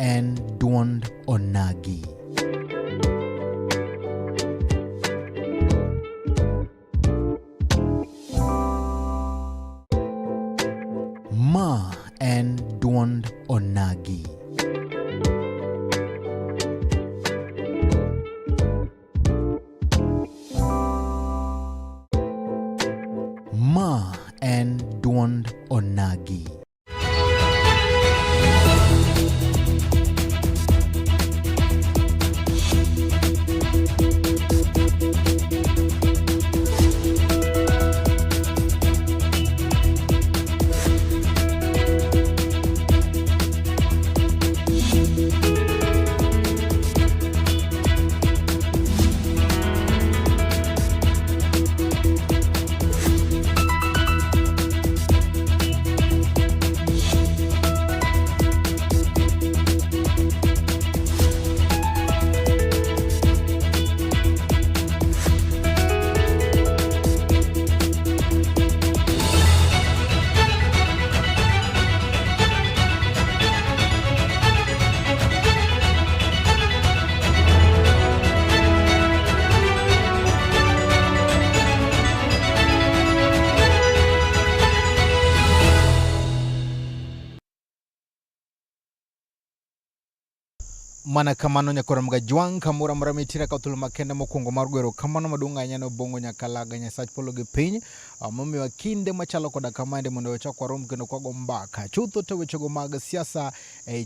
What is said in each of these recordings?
en duond onagi. Ma en duond onagi. Ma en duond onagi. Mana kamano nyakora mga juang kamura maramitira kautul makenda mokungo margwero kamano madunga nyano bongo nyakalaga nyasach polo gi piny mami wa kinde machalo koda kamande mondo wecha kwa rom kendo kwa gombaka chutho to wecho mag siasa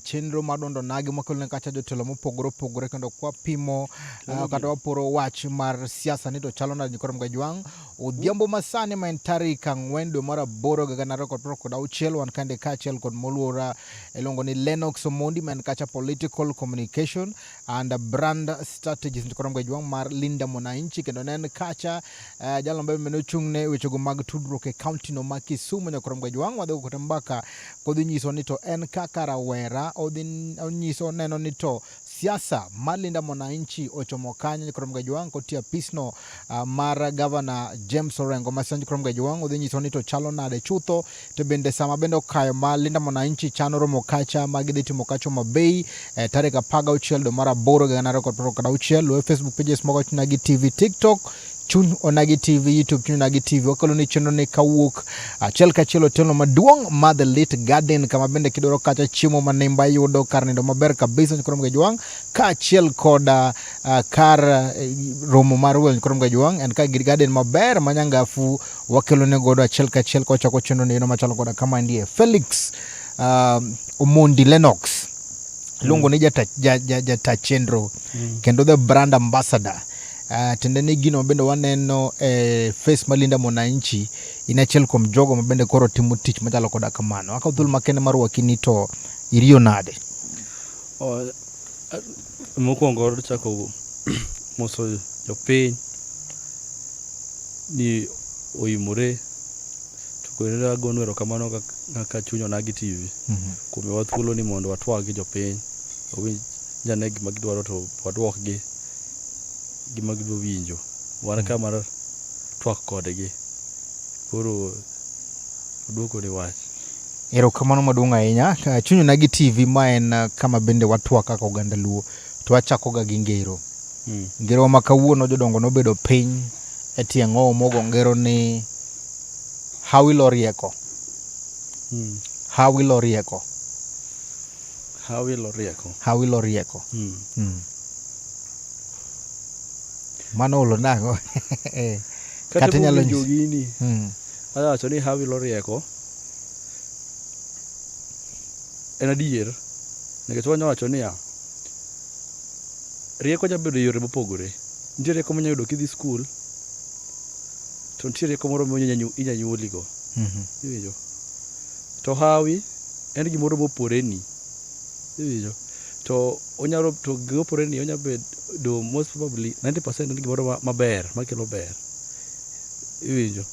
chenro madondo nagi makulne kacha jotelo mopogore kendo kwa pimo kata waporo wach mar siasa nito chalo na nyakora mga juang odhiambo masane maentari kangwendo mara boro gaganaro koda uchelo wan kande kachel kod moluora elongo ni Lennox Omondi man kacha political communication and brand strategies nyakora mga juang mar linda mwananchi kendo nen kacha jalo mbabe menochungne wechogo mag tudruok e county no ma Kisumu nyakora mga juang wadho kotambaka kodhi nyiso nito en kaka rawera odhi nyiso neno nito siasa malinda mwananchi ochomo kanya nyakora mga juang kotia pisno mar governor James Orengo masanji nyakora mga juang odhi nyiso nito chalo nade chutho to bende sama bendo kayo malinda mwananchi chano romo kacha magidhi timo kacho mabei tareka paga uchel do mara boro ganaro koda uchel Facebook pages mogo Nagi TV TikTok Chun Onagi TV YouTube Chun Onagi TV wakalo ni chendo ne kawuk chel kachelo telo maduong Mother Lit Garden kama bende kidoro kacha chimo manemba yudo karne do maber kabisa nyakora mga juang ka chel koda kar romo marwel nyakora mga juang and ka garden maber manyangafu wakalo ne godo chel kachel kocha ko chendo ne no machalo koda kama ndiye Felix Omondi Lennox lungo ni jata chenro kendo the brand ambassador tendeni gino mabendo waneno face malinda mwananchi inachel kom jogo mabende koro timu tich machalo koda kamano aka udhul makene maru wakinito iriyo nade mokwongo chako moso jopiny ni oimore tukorera gonwero kamano ka Chunyo Onagi TV kume wathuolo ni mondo watwagi jopiny owinj jane gima gidwaro to wadwokgi gima gidwa winjo wan kamar twak kodgi koro duoko ni wach ero kamano madunga ahinya Chunyo Onagi TV ma en kama bende watwak kaka oganda luo to wachako ga gi ngero ngero ma kawuono jodongo nobedo piny e tiengo mogo ngero ni hawilo rieko hawilo rieko mano ulo nago kata nyalo jogini acho ni hawilo rieko en adier nikech wanyawacho niya rieko jabedo yore mopogore nitie rieko manyayudo kidhi skul to nitie rieko moro minyanyuoligo iwinjo to hawi en gimoro moporeni iwinjo to onyalo to goporeni onyabedo most probably 90% en gimoro maber makelo ber iwinjo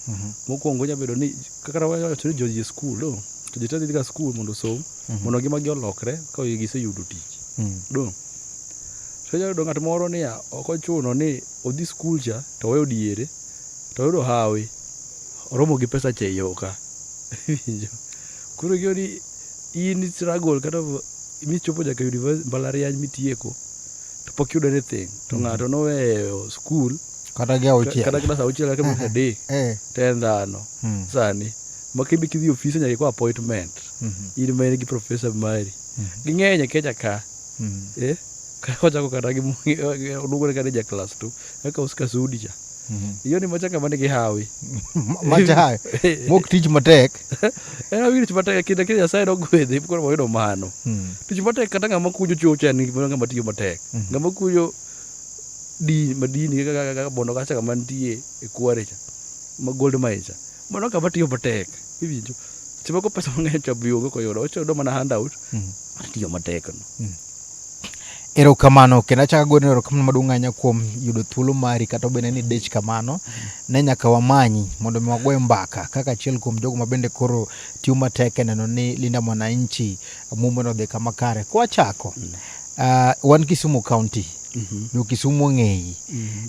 mokwongo onyabedo ni kaka wacho ni joji skul to jita dhi ga skul mondo som mondo gimagi olokre ka giseyudo tich so jayudo ng'at moro niya ok ochuno ni odhi skul cha to weyo diere to yudo hawi oromo gi pesa che yo ka koro gioni in struggle kata michopo nyaka university mbalariany mitieko to pok yudo anything to ng'ato noweyo skul kata gi auchiel kata klas auchiel kata kata adek to en dhano sani ma kibi kidhi ofise nyaka iko appointment in main gi professor mari ging'eny e Kenya ka ka ochako kata gi oluongore kata ja class 2 kaka Oscar Sudi cha iyo ni machaka mane gi hawi macha mok tich matek tich matek kinde kile Nyasaye nogwedhe koro moyudo mano tich matek kata ng'ama kunyo chocha ni ng'ama tiyo matek ng'ama kunyo madini kaka bondo kacha kama nitie e kware cha ma gold mine cha mono kama tiyo matek iwinjo chimo ko pesa mang'eny cha biongo ko yudo ochodo mana handout tiyo matek no erokamano kendo achaka goyo erokamano maduong' ahinya kuom yudo thuolo mari kata bende ni dich kamano ne nyaka wamanyi mondo mi wagoye mbaka kaka achiel kuom jogo ma bende koro tiyo matek e neno ni Linda Mwananchi mume no dhi kama kare. Kwachako wan Kisumu County jo Kisumu ng'eyi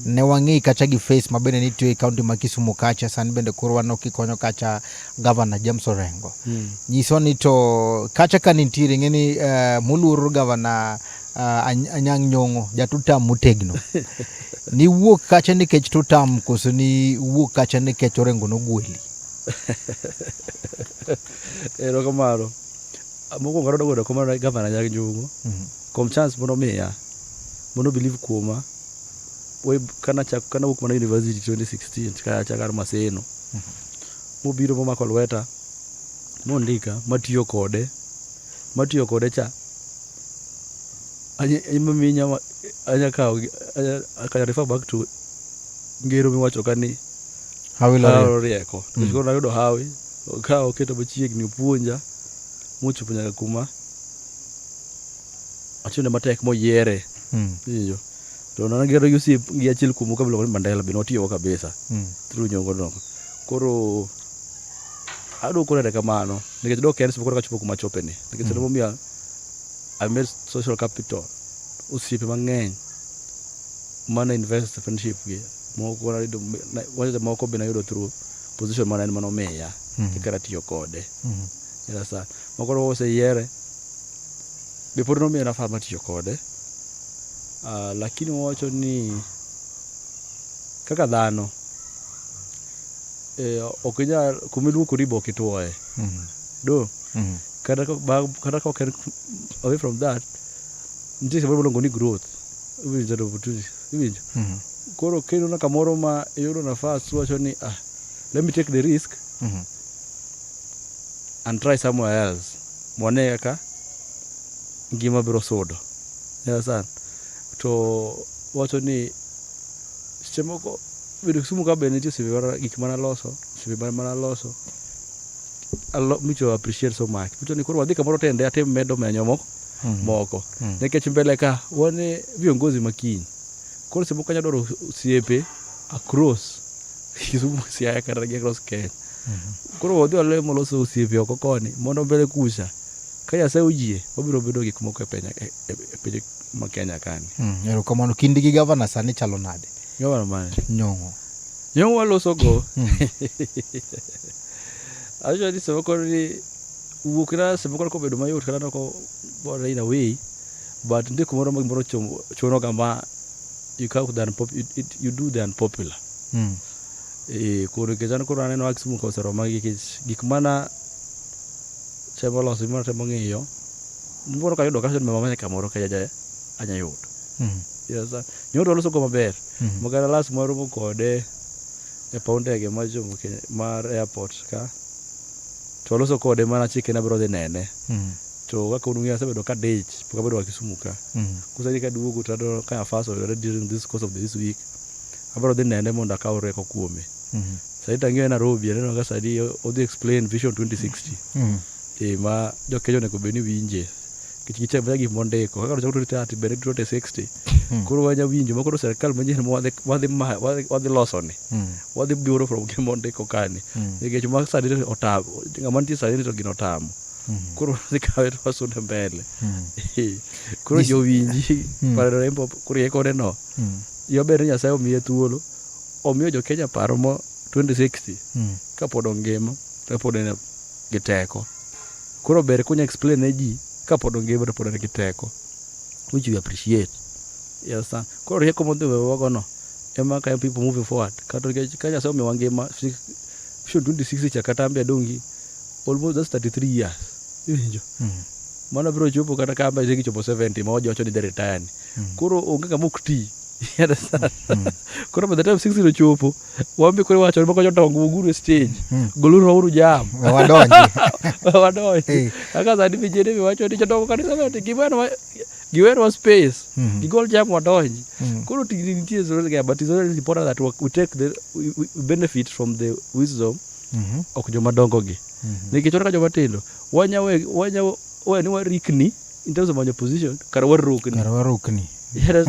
ne wang'eyi kacha gi face ma bende nitiyo e county ma Kisumu kacha sani bende koro wan kikonyo kacha Governor James Orengo nyiso ni to kacha ka nitiere ng'eni muluor Governor Anyang' Nyong'o jatutam motegno ni wuok kacha nikech tutam koso ni wuok kacha nikech Orengo nogweli erokamano mokwongo adogo komano Governor Anyang' Nyong'o kom chance mono miya mono believe kuoma kana wuok mana university 2016 kachakar Maseno mobiro momako lweta mondika matiyo kode cha minya anya kawo anya refer back to ngero miwacho kani hawilo rieko koro nayudo hawi kawo keto machiegni puonja mochopo nyaka kuma achune matek moyiere iyo to nangero yusip gi achiel kuom kabilo ni Mandela bino otiyo kabisa through Nyong'o no koro adwoko nade kamano nikech dok en koro kachopo kuma chopeni nikech no momiya I made social capital osiepe mang'eny mana invest friendship gi moko bina yudo through position mana en manomiya kaka tiyo kode sa mokoro oseyiere bepod nomiya nafas matiyo kode lakini wacho ni kaka dhano ok inyal kumiluokori bo kitwoye do kata ka ok away from that nitie sabab longo ni growth iwinjo koro kendo na kamoro ma yudo nafas wacho ni let me take the risk and try somewhere else mone ka ngima biro sudo sana to wacho ni seche moko bedo Kisumu ka bende nitie gik mana loso micho appreciate so much micho ni koro wadhi kamoro tende atem medo menyo moko nikech mbele ka wane viongozi makiny koro seche moko kanya dwaro osiepe across Kisumu Siaya kata gi across Kenya koro wadhi walemo loso osiepe oko koni mondo mbele kucha ka Nyasaye oyie wabiro bedo gik moko e piny ma Kenya kani erokamano kindi gi Governor sani chalo nade Governor mane Nyong'o waloso go actually so koro ni wuok na seche moko bedo mayot kata noko bora in a way but ndiko kumoro moro chuno kama you do the unpopular koro kechano koro aneno Kisumu ka oseroma gik mana chemo loso mana temo ng'iyo mboro ka yudo kaso ni mama kamoro ka anya yudo nyodo loso go maber magara last moro mo kode e paundege ma Jomo mar airport ka to loso kode mana chike na bro de nene to kaka unungia sabedo ka date poka bedo Kisumu ka kusadi ka duogo tado ka faso during this course of this week abro de nene monda ka oreko kuome sai tangio na Nairobi neno ka sadi odi explain vision 2060 ma jo Kenya ne ko beni winje kichicha bagi monde ko kaka jogo ritati bere 2060 kuro wanya winjo makoro serikal manyien wadhi loso ni wadhi biro from monde ko kani nikech ma sadi otam ngama nitie sadi to gino tamo kuro dikawe to wasude mbele kuro jo winji para rembo kuro ye kore no yo ber Nyasaye omiye thuolo omiyo jo Kenya paro mo 2060 kapod ongima kapod en gi teko kuro ber kunya explain ne ji kapod ongima to pod en gi teko, which we appreciate. Yes, sir. Koro rieko modhi wewagono ema ka people moving forward. Kata ka Nyasaye omiwa ngima vision 2060 cha kata ambe adongi almost just 33 years. Iwinjo. Mana biro chopo kata ka ambe chopo 70 ma wacho ni the retire ni. Koro onge kama ok ti. Koro by the time 60 chopo wambe kore wacho mako jotongo uguru stage goluru uru jam wadonji aka sadi bijede wacho ni jotongo kanisa lote giweno space gigol jam wadonji koro tigi nitie zore but it's very important that we take we benefit from the wisdom ok joma dongo gi nikech ka joma tindo wanyawe ni warikni in terms of my position kar warukni yes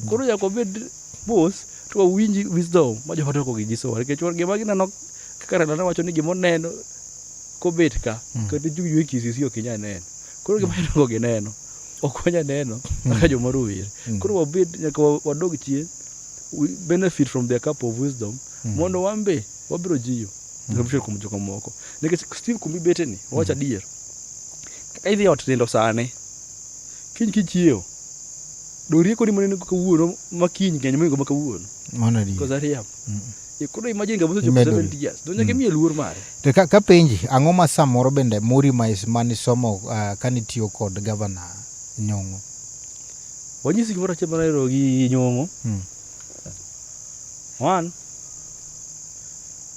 koro yakobed boss to winji wisdom ma joma dongo gi jiso nikech gima ginano kaka rana wacho ni gimo neno kobet ka kata juju kisisi ok inya neno koro gima dongo gi neno ok wanya neno kaka joma ruwire koro wabed nyaka wadog chien we benefit from their cup of wisdom mondo wambe wabiro jiyo ngabisho kum joko moko nikech Steve Kumbi beteni wacha dier kaka idhi ot tindo sane kiny kichiew dorieko ni monene kawuono makiny ngeny moingo makawuono mana di because ariap koro imagine gabuso chopo 70 years do nyaka miye luor mare to ka penji ang'o ma samoro bende muri mani somo kanitiyo kod governor Nyong'o wanyisi gimoro achiel manero gi Nyong'o one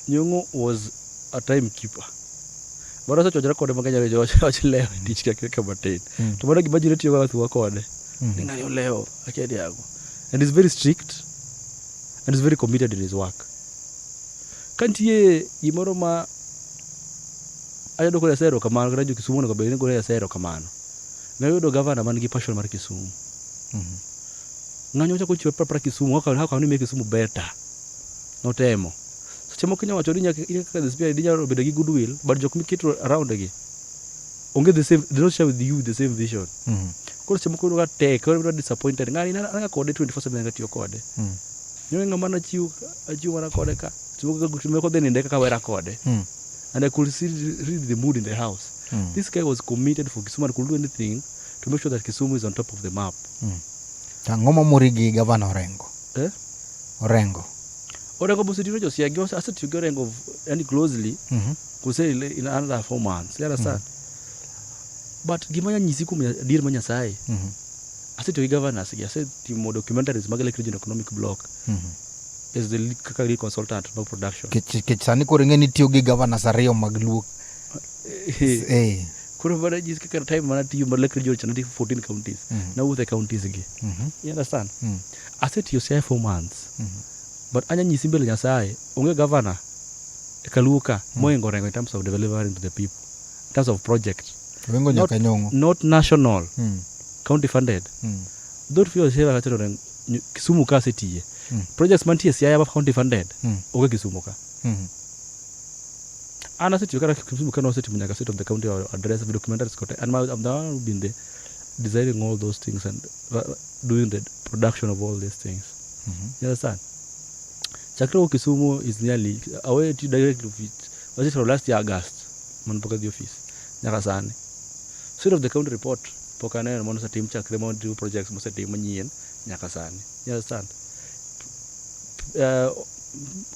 Nyong'o was a timekeeper mara sa chojra kode makanya joch leo tich kaka matin to mara gima jire tiyo ga kode ng'ayo leo akedi yago and is very strict and is very committed in his work kantie gimoro ma ayudo kore sero kamano kata jo Kisumu ko bene kore sero kamano ng'ayudo governor man gi passion mar Kisumu ng'anyo chako chiwo para Kisumu how can we make Kisumu better notemo chemo kinya wacho ni nyaka the spirit dinya bedo gi goodwill but jok mikito around gi onge the same, they don't share with you the same vision koro chemo ko ga tek ko disappointed ngani na kode 24/7 ngatiyo kode nyo ngama na chiu mana kode ka chemo ko deni ndeka ka wera kode and I could see read the mood in the house this guy was committed for Kisumu and could do anything to make sure that Kisumu is on top of the map ngoma murigi governor Orengo Orengo busitiro jo siagi asset to Orengo and closely could say in another 4 months you understand but gimanya nyisi kum dir manya sai asset to governor sigi asset timo documentaries magale regional economic block is the lead consultant for production kech sani kore ngeni tiyo gi governor Sario Magluok kuro bada jis kaka time mana tiyo malek region chanati 14 counties na with the counties gi you understand asset you say 4 months but anya nyisi mbele Nyasaye onge governor ekaluka moingo Orengo in terms of delivering to the people in terms of project wengo nyaka Nyong'o not national county funded don't feel safe at Orengo Kisumu ka city projects mantie Siaya ba county funded oge Kisumu ka ana city kara Kisumu ka no city munyaka state of the county address the documentaries kote and I'm the one who been there designing all those things and doing the production of all these things you understand Chakro Kisumu is nearly away to direct of it was it from last year August manpoka the office nyaka sane state of the county report pokane mono sa team chakre mo do projects mo sa team nyien nyaka sane you understand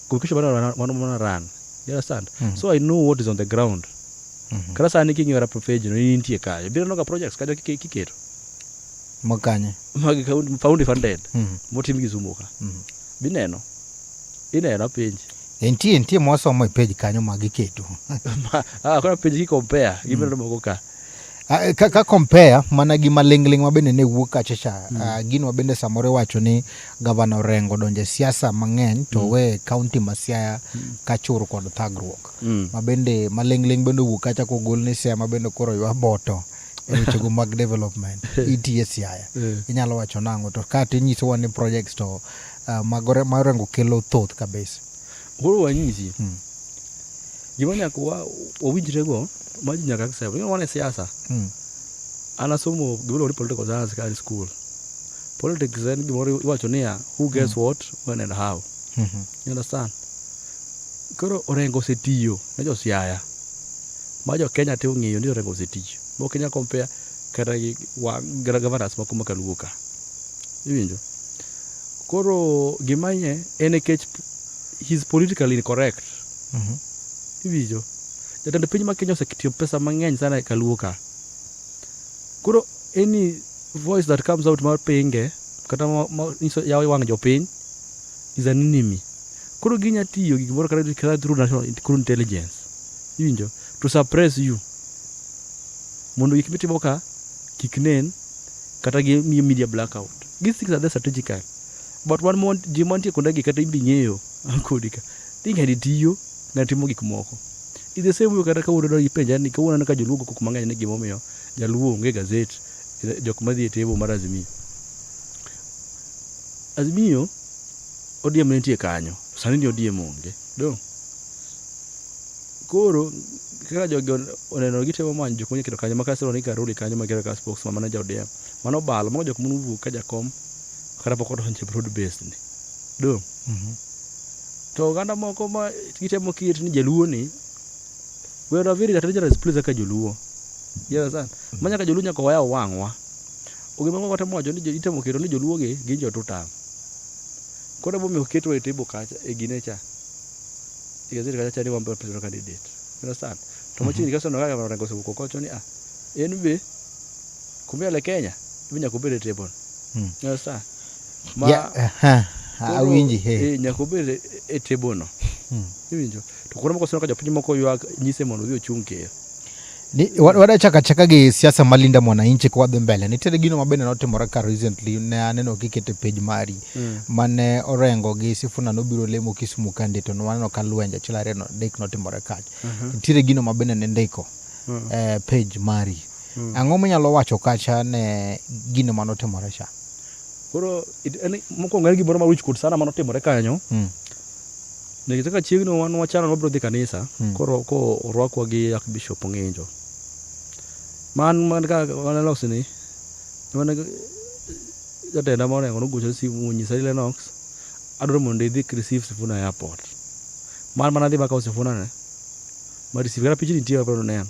kukisha bana wana run you understand so I know what is on the ground kala sane kingira profession ni ntie kayo biro no ka projects kajo kiketo makanye magi found funded mo team Kisumu ka bineno ineno page entie mosomo page kanyo magiketo kuna page ki compare gibiro moko ka ka compare mana gi malingling mabende ne wuok kachacha gino mabende samore wacho ni governor Orengo donje siasa mang'eny to we county ma Siaya kachur kod thagruok mabende malingling bende wuok kacha ko gol ni Siaya mabende koro ywa boto ewechego mag development itie Siaya inyalo wacho nango to kati nyiso wani projects to Orengo kelo thoth kabisa horo wanyisi gimanya kwa owinjrego maji nyaka sababu you wane siasa ana somo gimoro political science ka school politics and gimoro wacho niya who gets what when and how you understand koro Orengo setiyo na jo Siaya ma jo Kenya te ong'iyo ni Orengo setiyo bo Kenya compare kata gi governors moko makaluo ka. Iwinjo? Koro gimanye en nikech he's politically incorrect. Iwinjo? Jatend piny ma Kenya osekitiyo pesa mang'eny sana e kaluo ka. Koro any voice that comes out mar pinge kata yawo wang' jopiny is an enemy. Koro ginya tiyo gi gimoro kata through national intelligence. Iwinjo? To suppress you. Mondo gik mitimo ka kik nen kata gi media blackout. These things are there strategical. But one more jimantie kondagi kata imbi ng'eyo kodika. Tinga ni tiyo na timo gik moko. It's the same way kata ka wuodo gi penja ni kawuono ka joluo kok mang'eny ne gimomiyo jaluo onge gazet jok madhi e tebo mar Azimio. Azimio ODM nitie kanyo. Sani ni ODM onge. Do. Koro kaka jogi oneno gitemo manyo jok manyalo keto kanyo makasiro ni Karoli kanyo makero ka spokesman manager ODM. Mano balo mago jok manuwu ka jakom kata pok odonjo broad based ni. Do. To oganda moko ma gitemo kiet ni jaluo ni we are very dangerous place ka joluo. Yes san. Manya ka joluo nyaka waya wang'wa. Ogima moko temo wacho ni itemo keto ni joluo gi gin jotutam. Koro bomi oketo e table kacha e gine cha. Igazeti kacha ni wambe presidential candidate. Understand? To machini kaso no kaka rango sebuko kocho ni en be kumbe le Kenya binya kubere table. Understand? Awinji he. Nyakubere e table no. Iwinjo. To koro moko sono ka jopiny moko ywak nyise mondo odhi ochung' ker. Wada chaka gi siasa malinda mwananchi kwa dhi mbele. Nitiere gino mabende notimore ka recently ne aneno kikete page mari mane orengo gi Sifuna nobiro lemo Kisumu candidate no waneno ka lwenje achiel ariyo no dek notimore kacha. Nitiere gino mabende ne ndiko page mari. Ang'o minyalo wacho kacha ne gino manotimore cha? Koro mokwongo en gimoro mawich kod sana manotimore kanyo. Nikech ka chiegno wan wachano wabiro dhi kanisa koro ko orwakwa gi Archbishop Ng'injo. Man ka wanalos ni man jatenda moro ngono gocho simu nyisa Lennox adoro mondo idhi receive Sifuna airport. Man manadhi baka Sifuna ne ma receive kara pichini tiyo bro ne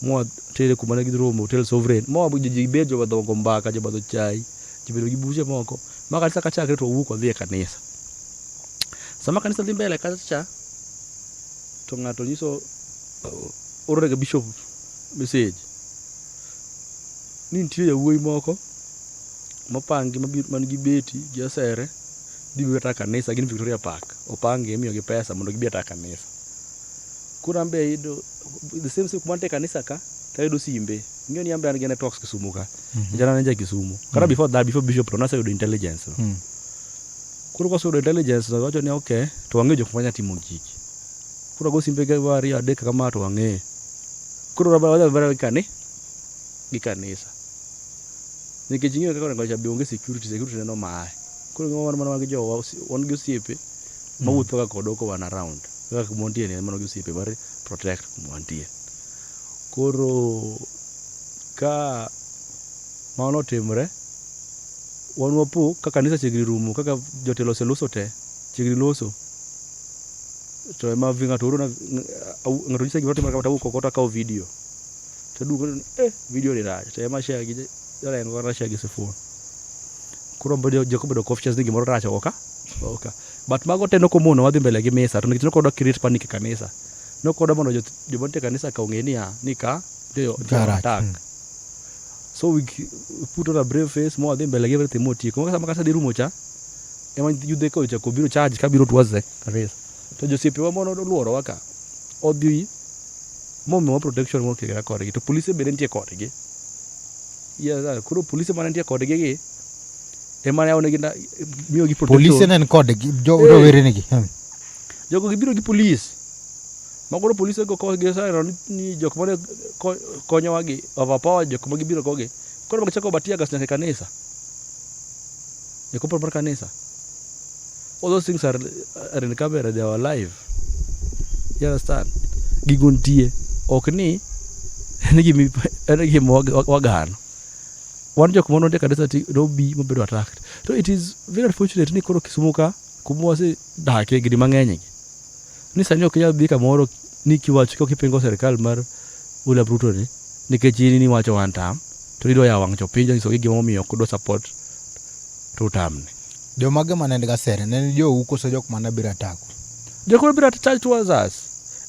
mo tele kuma ne gidromo hotel Sovereign mo ji bejo badongo mbaka je badho chai jibedo gi buche moko maka saka chakre to wuok odhi e kanisa. Sama kanisa dhi mbele kacha to ng'ato nyiso orega bishop message ni nitie yawuoyi moko mopangi man gi beti gi asere dhi beta kanisa gin Victoria Park opangi miyo gi pesa mondo gi beta kanisa. Kura mbe ido the same thing kumante kanisa ka tayudo simbe ng'eyo ni ambe an gi networks Kisumu ka jana ne ja Kisumu kara before bishop Ronasa yudo intelligence. Kuro koso yudo intelligence no wacho ni okay to wang'e jok manya timo gigi. Kuro go simbe ga wari adek kama to wang'e. Kuro rabara gi kanisa. Nikech ing'eyo kaka onego chabe onge security no mae. Kuro ng'o mana gi jowa on gi osiepe mawuotho ka kodoko wan around. Kaka montie ne mano gi osiepe mar protect montie. Koro ka mano timre wan wapo ka kanisa chegri rumo kaka jotelo oseloso te chegri loso to ema vinga to na ngato nyisa gimoro timore kata wuok kota ka video to duko video ni rach to ema share gi jara en gora share gi Sifuna. Kuro mbodo Jacob Officials ni gimoro rach oka but mago tendo komono wadhi mbele gi mesa to nikech kodo create panic e kanisa no kodo mondo jomante kanisa ka ong'e ni ka jo attack. So we put on a brave face more than mbele gi everything moti ko kama kasa dirumo cha ema yude ko cha ko biro charge ka biro twaze kanisa to josiepe wa mono luoro waka odhi mo protection mo kega korgi to police be nitie kodgi. Yeah, kuro police man nitie kodgi gi ema ne awne gi miyo gi protection. Police nen kodgi jogo were nigi jogo gibiro gi police magoro police go ko gi sa ni jok mane konyo wagi overpower jok magi biro koge koro magichako batia gas nyaka kanisa yako par kanisa. All those things are in camera, they are alive. You understand? Giguntie okni enigi wagano one jok mono de kanisa ti robi mobedo attacked. So it is very unfortunate ni koro Kisumu ka kumwase dake gidi mang'eny ni sani ok nyal dhi kamoro ni kiwacho ka kipengo serikal mar William Ruto ni nikech ni wacho one time to idwa ya wang' chopinjo nyiso gi gimomiyo ok udwa support to utamne. Jomage manende ga sere ne jo koso jok mana bira tako. Jokoro bira charge towards us.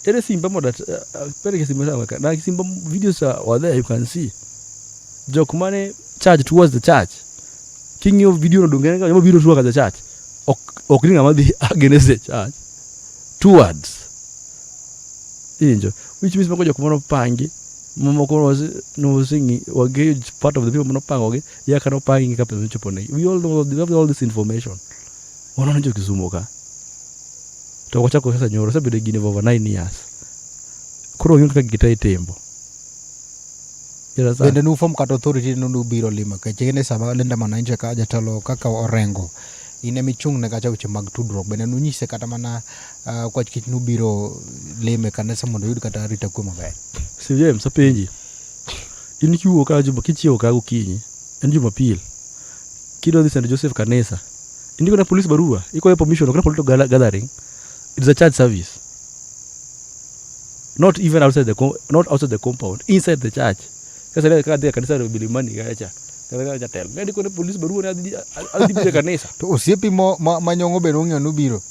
Ere simba moda pere simba na simba videos are there, you can see. Jok mane charge towards the church. King of video no dungene ka biro towards the church. Ok ni ngama dhi against the church. Towards. Injo. Which means mako jok mano pangi. Momoko no singi wage part of the people mano pango ge ya kano pangi ka pesa chopone. We all know, we have all this information. Wana njo Kisumu ka. To kocha ko sasa nyoro sabedo gine over 9 years. Koro yun ka gitai tembo. Bende nufom kata authority nundu biro lima ka chene sama lenda mananje ka jatalo kaka Orengo. Ine michung ne kacha uche mag tudruok bende nunyise kata mana kwa chikich nubiro lime kanisa mondo yud kata rita kwe maber. Si James apenji. In kiwo ka juma kichio ka gokinyi. En Jumapil. Kido dhi St. Joseph kanisa. Indiko na police barua. Iko permission okana political gathering. It is a church service. Not even outside the compound, inside the church. Kasa leo kada kanisa ro bilimani gacha. Kada tel. Ndiko na police barua na adi bile kanisa. To osiepi manyongo be nongyo nubiro.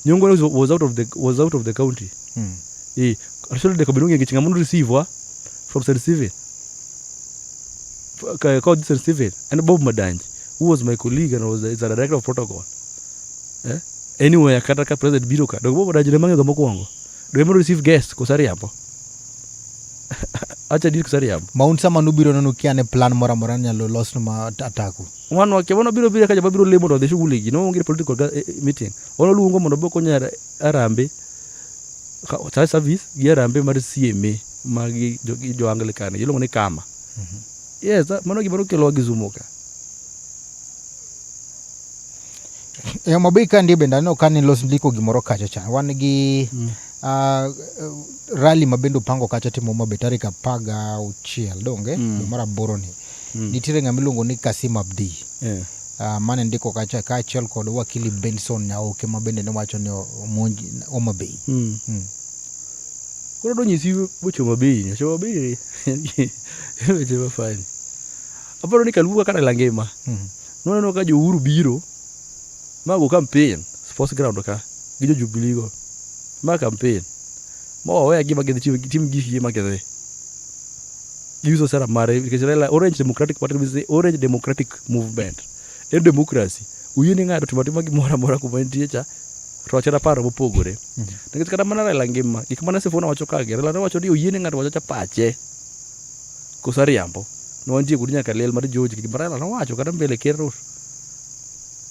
Nyongo was out of the county. Actually the kabinongi ngichinga mundu receive from St. Stephen. Called St. Stephen and Bob Madanji, who was my colleague and was the director of protocol. Anyway, akataka president biroka. Dogo Bob Madanji lemanyo ga mokwongo. Do we receive guests kusari hapo? Acha di kusari hapo. Mount sama nubiro nanukiane plan mora nyalo los ma ataku. Wano ke wono biro kaja babiro lemo do the shughuli no ngire political meeting. Wono luongo mondo boko nyara arambe. Church service gi arambe mar CMA magi jo Anglikane yilongo ni kama. Yes, mano gibaro kelo Kisumu ka. Mabe ka ndi benda no kan los ndiko gimoro kacha cha. Wan gi rally mabendo pango kacha timo mabetari ka paga uchiel donge mara boroni. Nitire ngamiluongo ni Kasim Abdi. Mane ndiko kacha ka achiel kod wakili Benson Nyaoke mabende ne wacho ni omonji Omabei. Koro do nyisi bocho Omabei, cho Omabei. Weche mafani. Aparo ni kaluwa kana langema. No ka jo Uhuru biro. Mago campaign, sports ground ka. Gijo Jubilee go. Ma campaign. Mo we agi magede team gi magede. Yuso sara mare because Orange Democratic Party is the Orange Democratic Movement. In democracy, uyini ngado tumatima gimora kumantie cha rochera paro mopogore. Nikech kata mana langema, gik mana sefona wacho kage, la wacho di uyini ngado wacho cha pache. Kusariambo. No antie kudinya kalel mar George gimara la wacho kata mbele kero.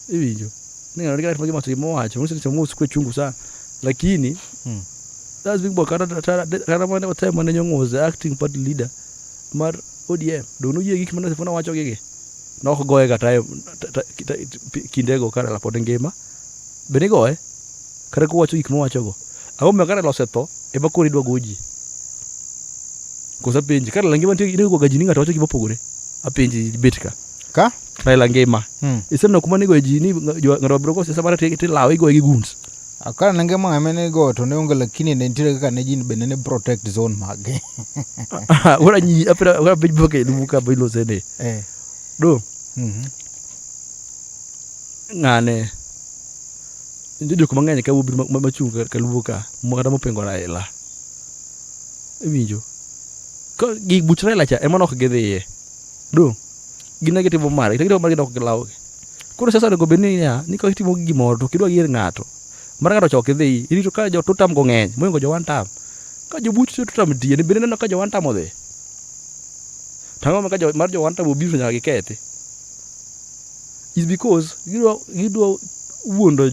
Iwinjo. Ninga ndika tuma gimato gimowacho, musi timo sikwe chungu sana. Lakini that's big boy kata mana watime mana nyongoze acting party leader mar ODM. Dono yie gik mana sefona wacho gege. Nok goye kata kindego kara la pod ngima. Bene goye kare ko wacho gik mowacho go. Ago me kare loseto e bakori dwa goji. Kosa penji kare la ngima ntie go gajini ngata wacho gibopogore. Apenji betka. Ka? Raila ngima. Iseno kuma nigo jini ngaro broko sesa mara te lawe go gi guns. Akara nangema amene go to ne onge lakini ne ntire kaka ne jin bene ne protect zone mage. Ora nyi apera ora bejboke dubuka bilo sene. Do. Ngane. Ndijo kuma ngane ka ubir machunga ka lubuka mo kada mopengo Raila. Iwinjo. Ko gi buch Raila cha ema nok gidhiye. Do. Gina gitimo mare, gitimo mare dok gelaw. Koro sasa nego beni ya, niko itimo gimoro to kidwa yier ngato. Mara ngato chok idhi, irito ka jo totam go ngeny, moingo jo one time. Ka jo buch totam tie, ni beni no ka jo one time odhi. Tango ma ka jo mar jo one time obiro nyaka gikethi. Is because gidwa wuondo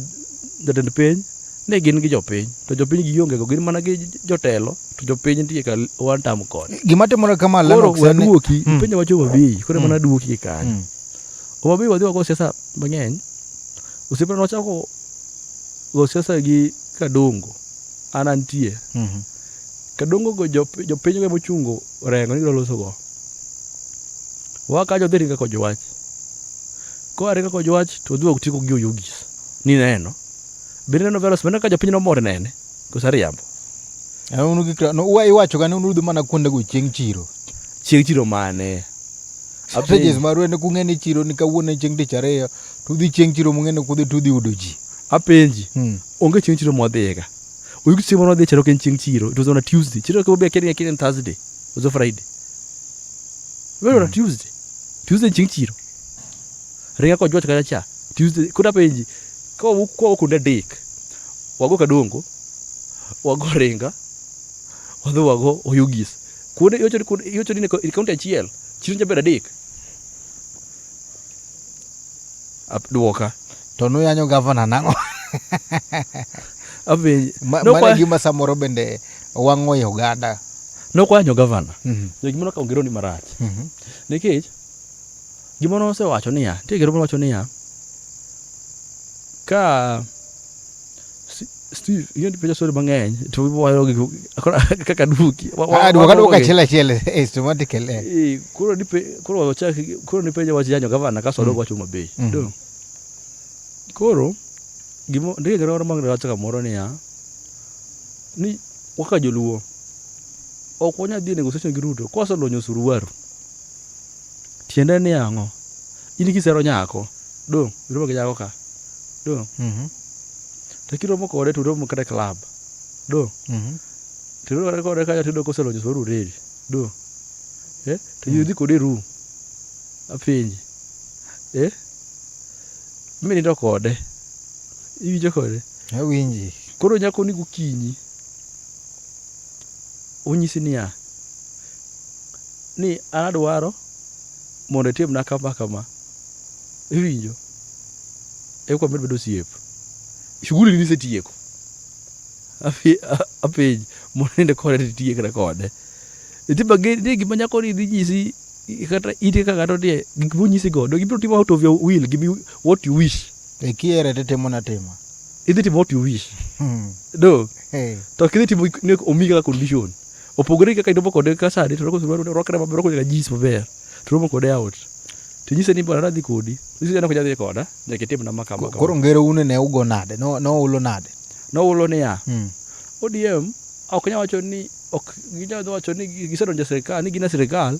jatend piny ne gin gi jopiny, to jopiny gionge go gin mana gi jotelo, to jopiny nitie ka one time kod. Gima timore kama lano kusane. Koro waduoki, penja wacho Omabei, kore mana duoki kanyo. Omabei wadhiwa go siasa mang'eny. Osipre nochako go siasa gi Kadongo. An antie. Kadongo go jopiny go mochungo Orengo ni loso go. Waka jo dhiringa ko jowach. Ko aringa ko jowach to dhuwa kutiko gi Oyugis. Ni neno. Bende no velos bende ka jopiny no mor nene. Kusariambo. Unu gikra no uwa iwacho ga unu dhi mana kuonde go chieng' chiro. chieng' chiro mane. Strategies marwe ne kung'eni chiro ni kawuono chieng' tich ariyo tudhi chieng' chiro mung'eni kudhi tudhi udo ji. Apenji, onge chieng' chiro modhiga. Oyugi chieng' modhi chiro ken chieng' chiro. It was on a Tuesday. Chiro ko be kene Thursday. It was a Friday. Where on a Tuesday? Tuesday chieng' chiro. Ringa ko jwach kaya cha. Tuesday kuda penji. Ko kunde dik. Wago Kadongo. Wago Ringa. Wago Oyugis. Kude yocho ni county achiel. Chiro jaber dik. Duoka. To nuyanyo governor nang'o? Apenji. Mane gima samoro bende wang'o e oganda. Nokwanyo governor. Gimoro ka ongero ni marach. Nikech gimoro osewacho niya, nitie gero wacho niya, ka Steve, yoni pesa sori mang'eny to wayo kaka duki. Duoka achiel systematically. Koro ni penja wacho yanyo governor ka solo wacho mabei. Do. Koro ndike gero mang wacho kamoro niya, ni waka joluo ok wanya dhi negotiation gi Ruto koselonyo suruwaru. Tiende ni ang'o? In kisero nyako. Do, iromo gi nyako ka. Do. To kiromo kode to romo kata club. Do. To romo kode ka to do koselonyo suruwaru redi. Do. To yudhi kode ru. Apenji. Mimi ndo kode. Iwinjo kode. Awinji. Koro nyako ni gokinyi. Onyisi niya, ni anadwaro mondo itimna kama. Iwinjo? Kwa bedo siep. Shughuli ni setieko. Apenji, mondo inde kode tiek kode. Itiba ni gima nyako ni dhi nyisi kata ite kaka to die gik monyisi go. Do gibiro timo out of your will, give me what you wish. Kiere te temo na tema. Idhi timo what you wish. Do. To kidhi timo ne omiga condition. Opogore kaka idomo kode ka sadi to rokre maber ko jis maber. To romo kode out. To nyise ni bwana dhi kodi. Nyise ni ko jadhi koda, nyaka tim na makama. Koro ngero une ne ugo nade? No ulo nade? No ulo ne ya. ODM ok nya wacho ni ok ginya wacho ni gisedonjo sirikal, ni gina sirikal.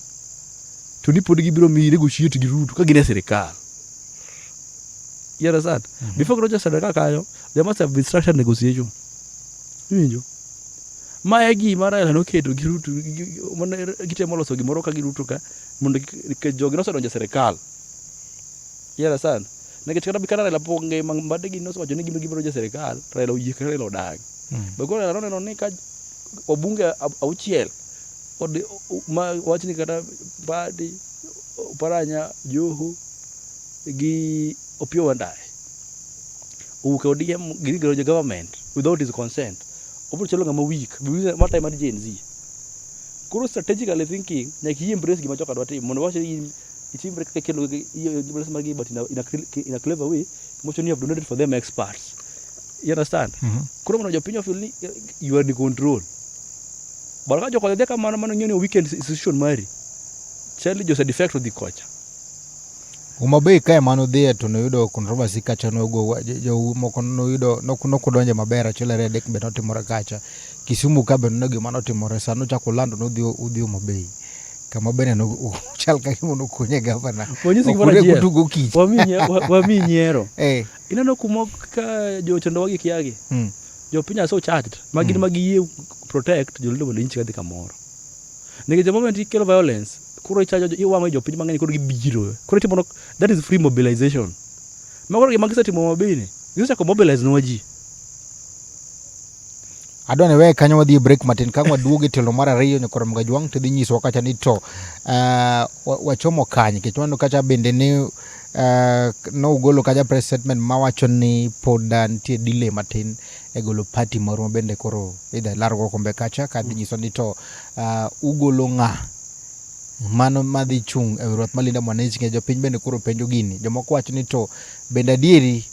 To ni pod gibiro mi negotiate gi Ruto ka gina sirikal. You understand? Before Roger Sadaka kayo, there must have been structured negotiation. Winjo? Mae gima Raila noketo gi Ruto gitemo loso gimoro ka gi Ruto ka mondo jogi nosedonjo sirikal. You understand? Nikech kata bikana Raila ponge mbade gi nosewacho ni gibiro jo sirikal, Raila oyie ka Raila odag. Bagoro Raila noneno ni ka wabunge auchiel od ma wachni kata Badi, Paranya, Joho gi Opiyo Wandayi. Uke ODM gigero jo government without his consent. Opo chelo ngama weak, what time at Gen Z. Kuro strategically thinking, nyaki embrace gima choka dwati, mondo wacho itimbre kekelo embrace magi but in a clever way, motion you have donated for them experts. You understand? Kuro mondo jopinyo feel ni you are the control. Baraka joko de kama mano ngene weekend institution mari. Charlie just a defect of the culture. Umabei kae mano dhie to noyudo controversy kacha nogo jo moko noyudo nokudonje maber achiel re dek be notimore kacha. Kisumu ka be gima notimore sano chako lando udhi Umabei. Kama bene no chal ka kimono kunye gavana. Wanyisi gimana jia. Kutugo kich. Wami nyiero. Inano kumo ka jo chendo wagi kiagi. Jo pinya so charged. Magin magi protect jo lindo mondo inchi kadhi kamoro. Nige the moment ikelo violence kuro ichajo iwango jo piny mang'eny kuro gibiro. Kuro timo that is free mobilization. Makoro gima gisetimo mabini. Gisechako mobilize nwa ji. Adwane we kanyo wadhi break matin kang waduoge telo mar ariyo nyakoro mga jwang to dhi nyiso kacha ni to wachomo kanye kichwano kacha bende ni no ugolo kacha press statement mawacho ni poda nitie delay matin e golo party moro bende koro either largo kombe kacha kadhi nyiso ni to ugolo mano madhi chung e riwruok malinda mwananchi nge jopiny bende koro penjo gini jomoko wacho ni to bende adieri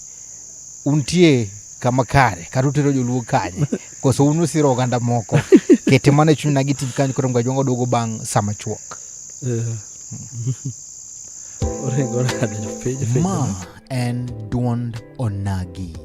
untie kama kare karutero joluo kanye koso unu siro oganda moko kete mane chuny na gitim kanyo koro mga jwang oduogo bang' sama chuok. Ma en duond onagi.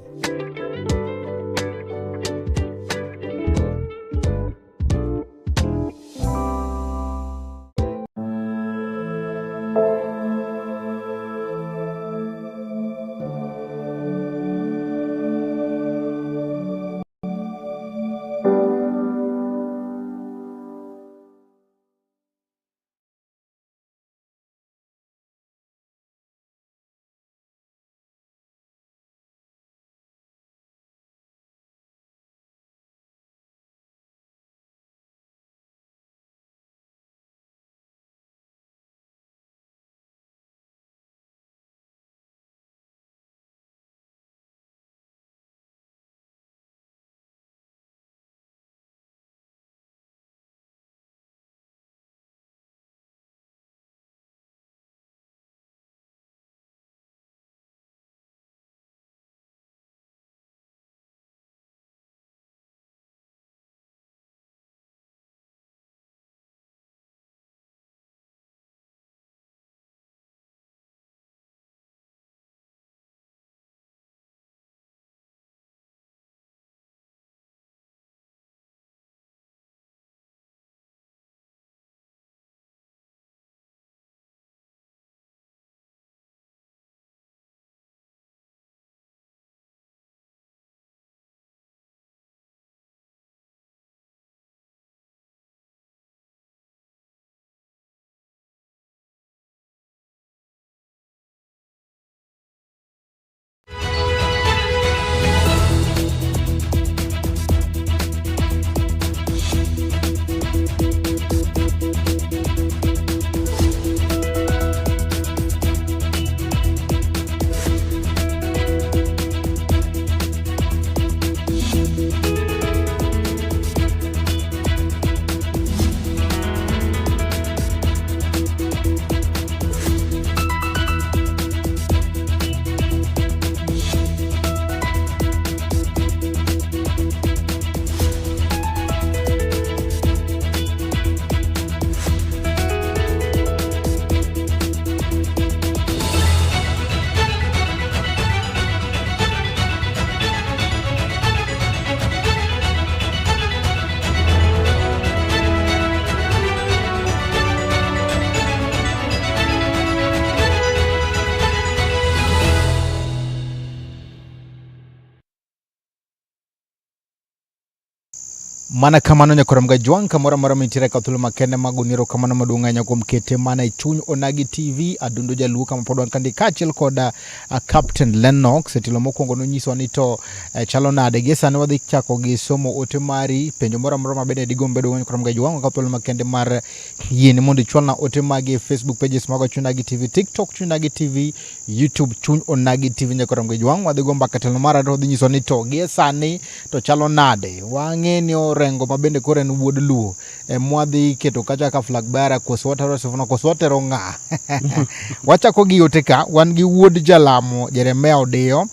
mana kamano nyakoramga jwang kamora mora mitire ka thulo makende maguniro kamano maduonganya kuom kete mana ichuny Onagi TV adundo jaluo kama podwan kandi kachiel koda Captain Lennox etilo mokwongo nonyiso ni to chalo nade gi sani wadhi chako gi somo ote mari penjo mora mora mabende digombe do nyakoramga jwang ka thulo makende mar yini mondo ichwalna ote magi Facebook pages mago chuny Onagi TV, TikTok chuny Onagi TV, YouTube chuny Onagi TV nyakoramga jwang wadhi gomba katelo mara to dhi nyiso ni to gi sani to chalo nade wange ni rengo mabende kore ni wuod luo mwadhi keto kacha ka flag bearer koswatero sifuna koswatero nga wachako gi yote ka wan gi wuod jalamo Jeremia Odeyo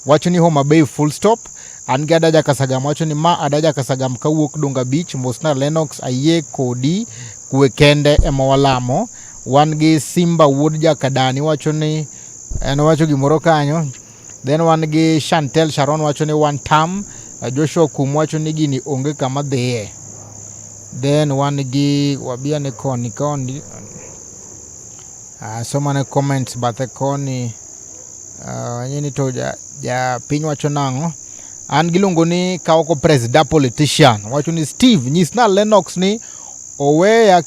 wacho ni Homa Bay full stop an gi Adaja Kasagam wacho ni ma Adaja Kasagam kawuok Dunga Beach Mosna Lennox ayie kodi kwe kende ema walamo wan gi Simba wuod Jakadani wacho ni en wacho gimoro kanyo then wan gi Chantel Sharon wacho ni one time Joshua kumwacho ni gini onge kama dhie then wan gi wabia ne koni soma ne comments bathe koni nyini to ja piny wacho nango an gilungo ni kaoko president politician wacho ni Steve nyisna Lennox ni oweyo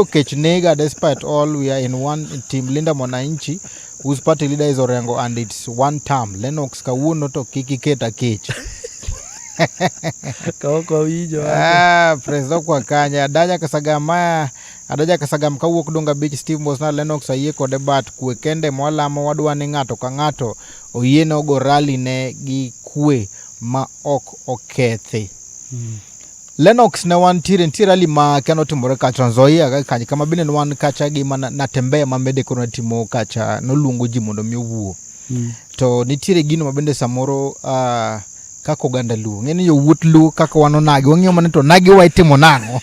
kech nega despite all we are in one team Linda Mwananchi whose party leader is Orengo and it's one term Lennox kawuono to kikiketa kech Kaoko wijo president kwa kanya Adaja Kasagam kawuok Dunga Beach Steve Mosna Lennox ayie kode bat kwe kende mwalamo wadwa ni ng'ato ka ng'ato oyiene ogo rally ne gi kwe ma ok okethi Lennox ne wan ntiere rally ma kano timore ka Trans Nzoia kanyo kama bende ne wan kacha gi natembea mamede kono timo kacha noluongo ji mondo mi owuo to nitiere gino mabende samoro kako oganda luo ng'eni yo wuot luo kako wan Onagi wang'iyo mana to Onagi wa itimo nang'o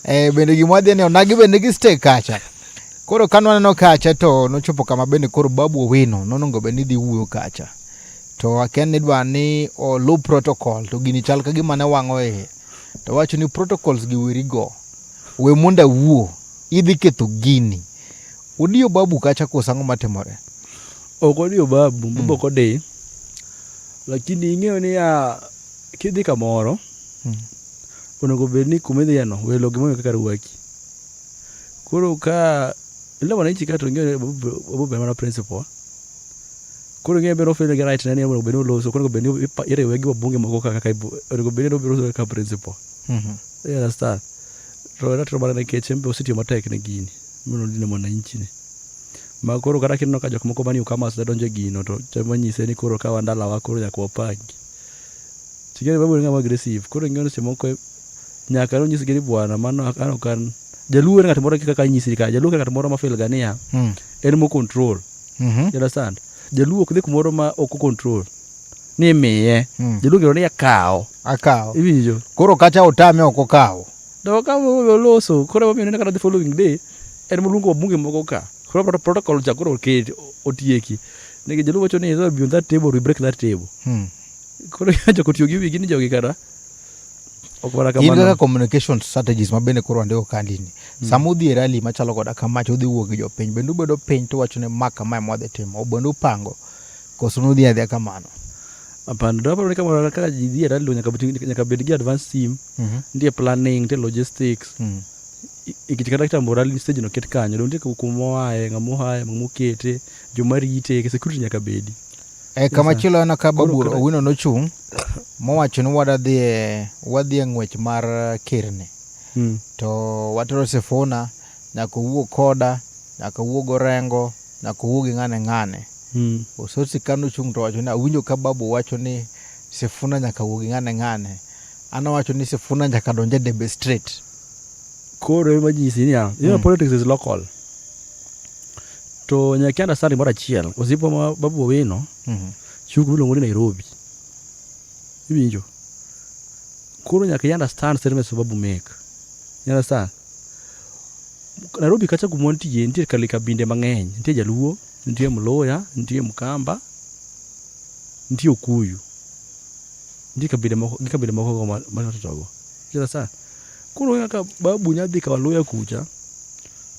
bende gimwadhi ni Onagi bende gi stay kacha koro kano waneno kacha to nochopo kama bende koro Babu Owino nonongo bende dhi wuoyo kacha to aken ni dwa ni olu protocol to gini chal ka gima ne wang'o to wacho ni protocols gi werigo we monda wuo idhi ketho gini odiyo Babu kacha kosang'o matimore odiyo Babu boko de lakini ing'eyo ni kidhi kamoro onego bed ni kumidhieno welo gimoyo kaka rwaki koro ka Linda Mwananchi ka to ing'eyo Babu be mana principal koro ing'eyo bero feel get right nani onego bed ni oloso koro bed ni iriwe gi wabunge moko kaka onego bed ni obiro ka principal you understand to bara ne keche mbe ositiyo matek ne gini mono Linda Mwananchi ne ma koro kata kineno ka jok moko mani ukamas da donjo gino to chamo nyise ni koro ka wandala wa koro nyaka wapangi tigere Babu ng'ama aggressive koro ing'eyo seche moko nyaka no nyisi gini bwana mano ano kan jaluo ng'at moro kaka nyisi ka jaluo ng'at moro ma feel gania en mo control you understand jaluo ok dhi kumoro ma ok control ni miye jaluo ngero ni akawo iwinjo koro kacha otame ok okawo do ka loso koro mamiyo ne kata the following day en moluongo wabunge moko ka koro protocol cha koro oket otieki ne jaluo wacho ni so beyond that table we break that table koro joko tiyo gi wigi ni jogi kata ok wala kamano in communication strategies mabende koro andiko kandini samudhi rally machalo koda kamacho udhi wuok gi jopiny bende ubedo piny to wacho ni maka mae mwadhi timo obendo upango koso nudhi adhia kamano apana do ni kamoro kaka jidhi rally nyaka bed gi advanced team ndie planning ndie logistics ikitikata kitambo rally stage no ket kanyo do ndie kumoae ngamohae mamukete jomarite ke security nyaka bedi kama chilo na ka Babu Owino nochung mowacho ni wadhi ng'wech mar Kirni to watero Sifuna nyaka wuo koda nyaka wuo Orengo nyaka wuo gi ng'ane ososi kano chung to wacho ni awinjo ka Babu wacho ni Sifuna nyaka wuo gi ng'ane ana wacho ni Sifuna nyaka donje debe straight koro imagine ni politics is local to nyaka understand mara chiel osipo ma Babu Owino chuku miluongo ni Nairobi iwinjo koro nyaka understand statements Babu make you understand Nairobi kacha kumontie nitie kalika binde mang'eny nitie jaluo nitie Mloya nitie Mkamba nitie Okuyu nitie kabinde moko ma totogo you understand koro nyaka Babu nyadhi ka Mloya kucha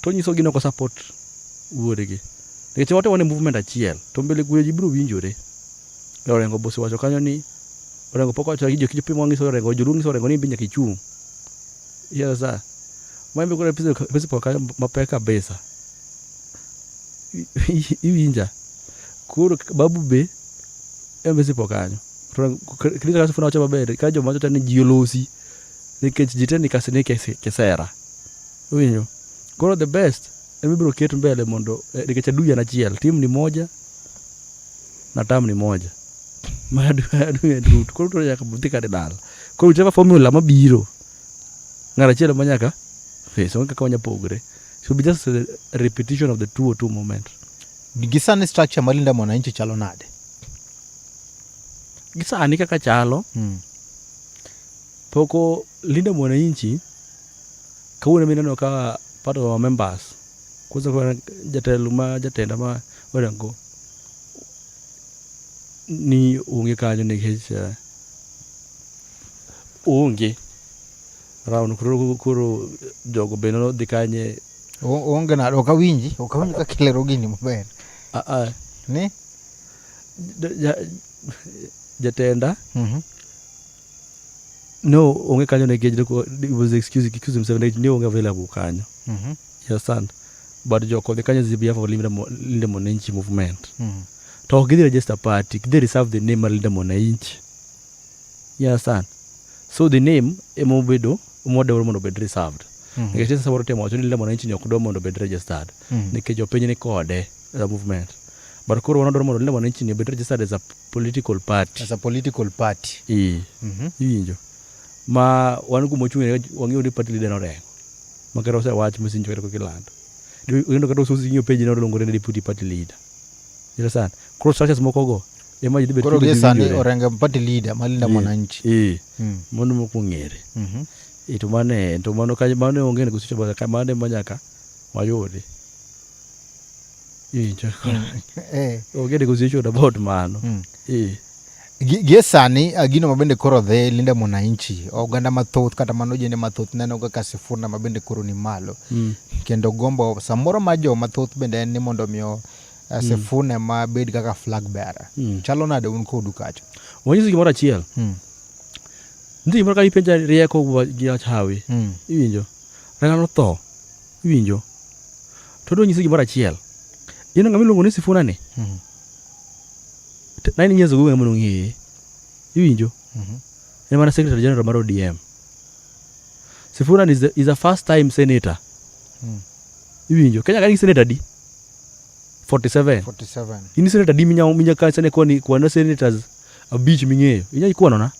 to nyiso gino ko support wuodegi nikech wate wane movement achiel to mbele guyo ji biro winjore Orengo bosi wacho kanyo ni orengo poko to kijo pimo ngiso orengo jurungi so orengo ni binya kichung ya sa mambe kore pese poka mapeka kabisa iwinja kuro babu be embese pokanyo kiliza kasi funa chama bere kajo macho tani jiolosi nikech jiteni kasine kesera winyo koro the best emibiro ketu mbele mondo nikech aduya na chiel timu ni moja na tamu ni moja aduya drut koro to yaka butika de dal koro chama formula mabiro ngara chiel manyaka face onka kawanya pogre should be just a repetition of the 202 moment. Gisani structure malinda mwananchi chalo nade? Gisani kaka chalo poko linda mwananchi kawuna minano ka part of our members kwanza kwa jatenda ma wadango ni unge kanyo nikech unge round kuro jogo beno dikanye unge na okawinji ka kilero gini maber ni jatenda no unge kanyo nikech it was excuse himself no unge available kanyo you understand but joko dikanye zibia for Linda Mwananchi movement to gidi register party they reserve the name Linda Mwananchi you understand so the name emobedo umode mondo bed reserved nikech sasa worote mocho Linda Mwananchi ni okdo mondo bed registered nikech jopenye ni kode the movement but koro wanadoro mondo Linda Mwananchi ni bed registered as a political party winjo ma wan ku mochung'e wangiyo ni party leader no rengo makero se wach musinjo ko kilando ndo kato susi nyo page no longo ne deputy party leader you understand cross structures moko go ema jidi koro gesani orenga party leader Malinda Mwananchi mondo moko ngere to mano ka mane onge ne kusicho ba ka mane manyaka mayode oge de kusicho about mano gesani agino mabende koro the Linda Mwananchi oganda mathoth kata mano jende mathoth neno kaka Sifuna mabende koro ni malo kendo gombo samoro majo mathoth bende en ni mondo mio Sifuna ma bed kaka flag bearer chalo nade un kodu kacho wanyisi gimoro achiel ndi gimoro ka ipenja rieko gi hawi iwinjo ranga no tho iwinjo to do nyisi gimoro achiel ino ngami luongo ni Sifuna ni 9 years ago ngamu ngi iwinjo en mana secretary general mar ODM Sifuna is a first time senator iwinjo Kenya gani senator di 47 ini senator di minya ka sene koni kwa senators a beach mingeyo inya ikuano na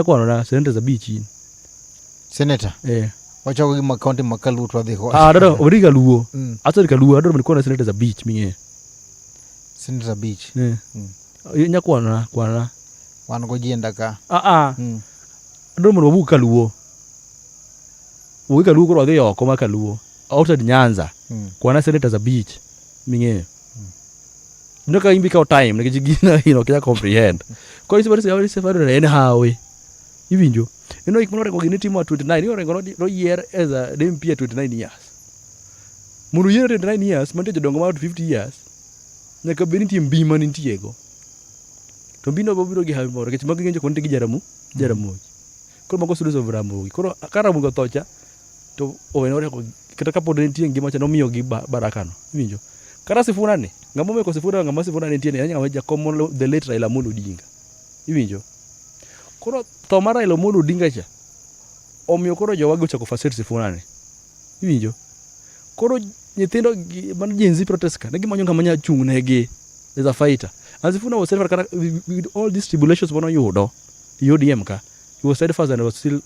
kuano na senators a beach in senator wacho gi county makalu to the ho dodo origa luo ato kaluo dodo mko na senators a beach mingeyo Senator Beach inya kuano na wan go jienda ka dodo mo buka luo koro adhi oko makaluo outside Nyanza kuana senators a beach mingeyo ndoka imbi ka time nikiji gina kya comprehend ko isi bari se faro en hawe iwinjo ikmono ko gini timo 29 orengo no year as a MP 29 years muru year 29 years mante jodongo ma 50 years nyaka beni tim bima nintiego to bino bobiro gi hawe moro kech magi ngenjo konti gi jaramu koro mago sudo so bramu koro karamu go tocha to owenore ko kata kapod nitie ngima cha nomiyo gi barakano iwinjo kara Sifuna ni ngamo meko Sifuna ngamo Sifuna ni tiene nyanga ja common the late Raila Amolo Odinga iwinjo koro to mara Raila Amolo Odinga cha omiyo koro jowago chako facet Sifuna ni iwinjo koro nyithindo man jenzi protest ka negi manyo ngama nya chung negi as a fighter as Sifuna was said for with all these tribulations bono yudo ODM ka he was steadfast and was still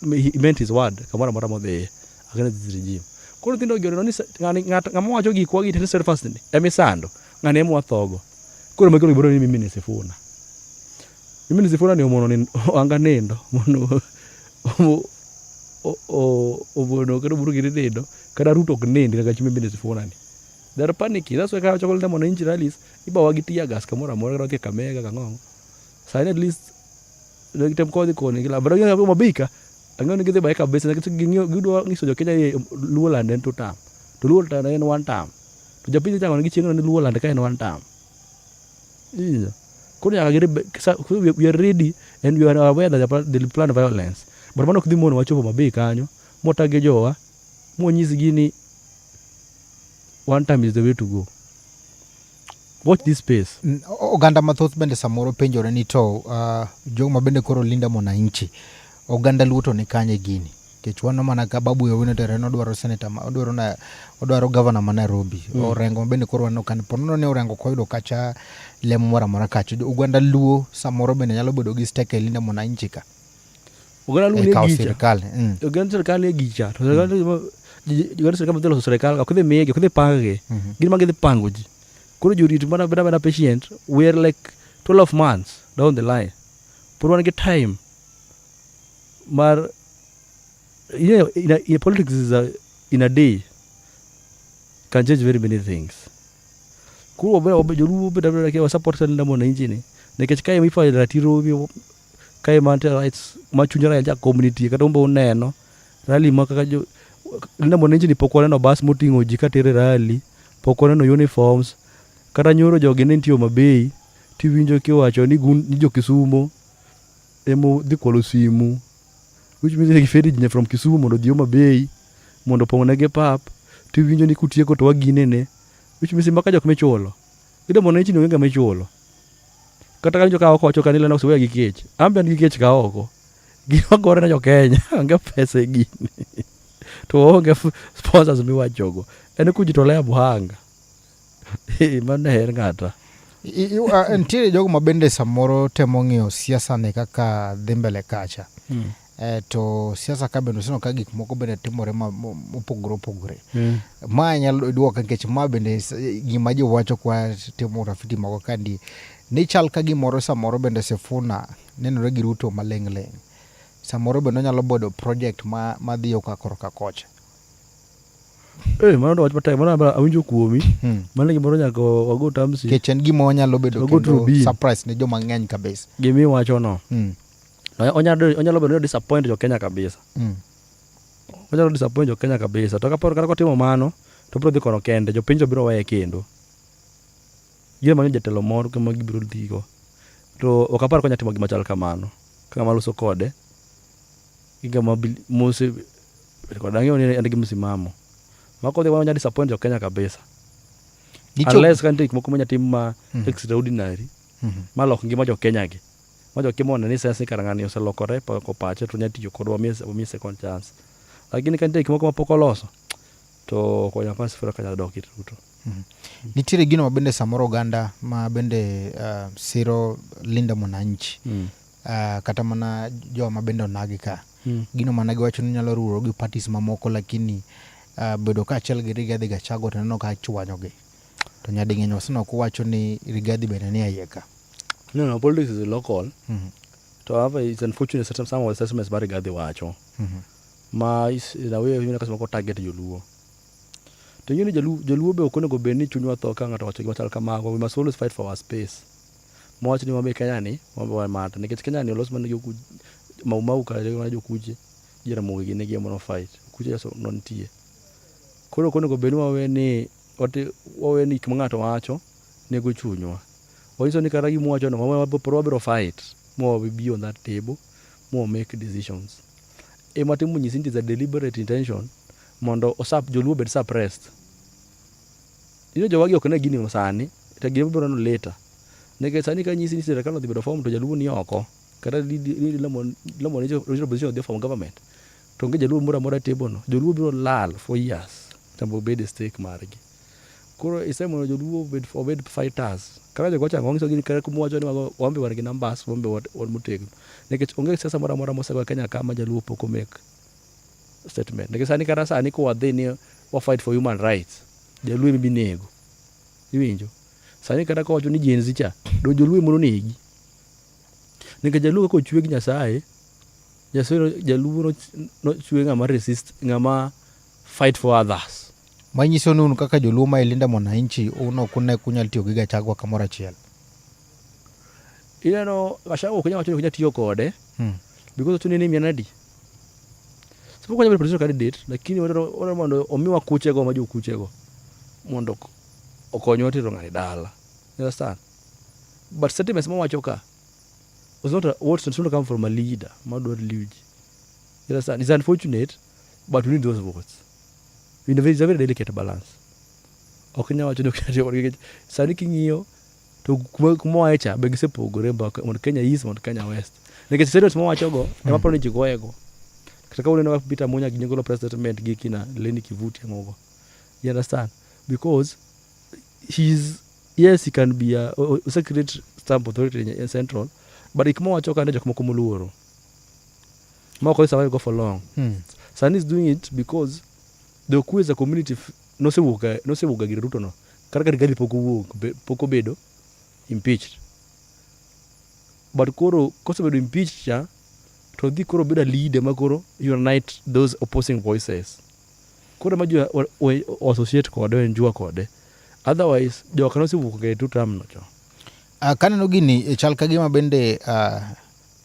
he meant his word kamara mara modhe against this regime koro tindo gero ni ngama wacho gik wa gitene steadfast ni emisando ngane emu athogo koro makoro giboro ni mimi ni Sifuna ni omono ni anga nendo mono obono kero buru gire nendo kada Ruto gnende kaka chimbe ni Sifuna ni they're panicking that's why ka chokol Linda Mwananchi rallies ibawa gitia gas kamora mora ke kamega kangongo sign at least legitem kodi koni kila bado ngene mabika angone gide baika base na kitu gido ngiso jo Kenya luo landen to tam to luo ta en one time to japidi ta ngone gichino ni luo lande ka en one time iya Koro we are ready and we are aware that they plan violence. But mano kudhi mono wachopo mabe kanyo, motage jowa, monyisgi ni one time is the way to go. Watch this space. Oganda mathoth bende samoro penjore ni to joma bende koro linda mwananchi. Oganda luto ni kanye gini. Kichwano mana ka babu ya wino tere odwaro senator odwaro governor ma Nairobi. Orengo bende koro wano kan ponono ne orengo koyudo kacha lemo mora kacho. Oganda luo samoro bende nyalo bedo gi stake linda mwananchi ka. Oganda luo ne gicha. Serikali. Oganda serikali ne gicha. To serikali matelo serikali akudhi mege, akudhi pangge. Gin magidhi pango ji. Koro jorit mana beda patient, we're like 12 months down the line. Put one get time. Mar, in politics is in a day can change very many things. Kuro joru beda ke support linda mwananchi ni. Nekech kai mifa ratiro kai mante rights machunyara ya community kata umbo uneno. Rally maka jo linda mwananchi ni pokone no bus motingo ji katere rally, pokone no uniforms. Kata nyoro jogi ne ntiyo mabei, tiwinjo kiwacho ni jo Kisumo emo dhi kwalo simu. Which means they fed it from Kisumu mondo dhi mabei, mondo pongonegi pap, tiwinjo ni kutieko to waginene. Which means maka jok mechulo. Ida mwananchi ni onge mechulo. Kata kanyo ka oko choka nila na kuseweya gi kech. Ambe gi kech ka oko. Gima gore na jo Kenya, onge pesa e gini. To onge sponsors miwachogo. Ene kujitolea buhanga. Mane her ngata. Ntiere jogo mabende samoro temo ng'iyo siasa ne kaka dhi mbele kacha. To siasa ka bende sino ka gik moko bende timore opogore. Ma nyalo duoka nikech ma bende gima ji wacho kwa timo utafiti moko kandi ni chal ka gimoro samoro bende Sifuna nenore gi Ruto maleng'. Samoro bende nyalo bodo project ma dhi ka korka kocha. Mano wach matek, mano awinjo kuomi. Mano gimoro nyako wago tamsi. Kech en gimo nyalo bedo kendo surprise ne joma ng'eny kabisa. Gimi wacho no. Onyalo bedo disappoint jo Kenya kabisa. Onyalo disappoint jo Kenya kabisa. To kaporo kata kotimo mano, to biro dhi kono kende, jo pinjo biro weye kendo. Gima manyo jatelo moro kama gibiro dhigo. To okaparo konya timo gima chal kamano. Kaka maluso kode. Gima mose kodang'eyo ni en gi msimamo. Mako de wanya disappoint jo Kenya kabisa. Unless kanti moko manya tim ma extraordinary. Malok ngima jo Kenya gi. Majo kimona ni sense karangani oselokore ko pache to nyati kodwa mi second chance. Lakini kanti moko mapoko loso. To konya pas fura kanya dok Ruto. Nitiere gino mabende samoro Oganda ma bende siro linda mwananchi. Kata mana jo mabende onagi ka. Gino managi wacho ni nyalo ruwo gi parties mamoko lakini bedo ka achiel gi Rigathi Gachagua to neno ka chwanyogi. To nyading'eny waseno kuwacho ni Rigathi bende ni ayeka. No, politics is local. However, it's unfortunate that some of the assessments by Rigathi wacho. Ma is in a way you know ko target joluo. To you know joluo be okonego beni chunywa tho ka ng'ato wacho gima chal kamago. We must always fight for our space. Mwacho ni mabe Kenya ni, mabe mata. Nikech Kenya ni olos man yoku mau ka jokuje. Jira mogi ne gimo no fight. Kuje so non tie. Koro konego beni wawe ni ng'ato wacho nego chunywa. Oiso ni kara gimo wacho no mwa fight. More we be on that table. More make decisions. Matimu nyisindi is a deliberate intention. Mondo osap joluo bed suppressed. Jowagi okne gini masani. Itagire biro no later. Neke sani ka nyisi ni serikali odhi bedo form to jaluo ni oko. Kata lamo ni original position of the form government. To nge jaluo mora table no. Joluo biro lal for years. Tambo bed stake margi. Koro isemo joluo bed fighters. Kara jogo cha ng'ongso gini kare kumwacho ni wambe wargi numbers wambe what mutego. Nekech onge siasa mora mosego Kenya kama jaluo poko make statement. Nekech sani kara sani ko wadhi ni wa fight for human rights. Jaluo mi binego. Iwinjo. Sani kara ko wacho ni Gen Z cha do joluo mono negi. Nekech jaluo ko chwe gi Nyasaye. Jaluo no chwe ng'ama resist ng'ama fight for others. Manyiso nunu kaka joluo ma ilinda mwananchi uno kuna kunyal tiyo gi Gachagua kamoro achiel. No Gachagua kunya wacho ni kunya tiyo kode. Because tuni ni mianadi. Sipo kunya presidential candidate lakini ora mondo omiwa kuchego ma jo kuchego. Mondo okonyo tiro ng'ani dala. You understand? but sentiments mawacho ka was not what's not come from a leader madwar lead. You understand? It's unfortunate, but we need those votes. It's a very delicate balance. Okinya wacho ni sani king'iyo to kuma wacha be gisepogore mondo Kenya East mondo Kenya West. Nikech sentiments mawacho go ema paro ni jigoego. Kata kaune na Peter Munya ginyogolo press statement gi kina Lenny Kivuti ngogo. You understand? Because yes, he can be a secret stamp authority in Central, but ikimo wacho kande jok moko moluoro. Moko is go for long. Sani is doing it because the Oku is a community no se wuga gi Ruto no. Kar gari poko bedo impeached. But koro kosebedo impeached cha to dhi koro bedo leader makoro unite those opposing voices. Koro maju associate kode njua kode. Otherwise joka no se wuga gi two term no cho. Kaneno gini chal ka gima bende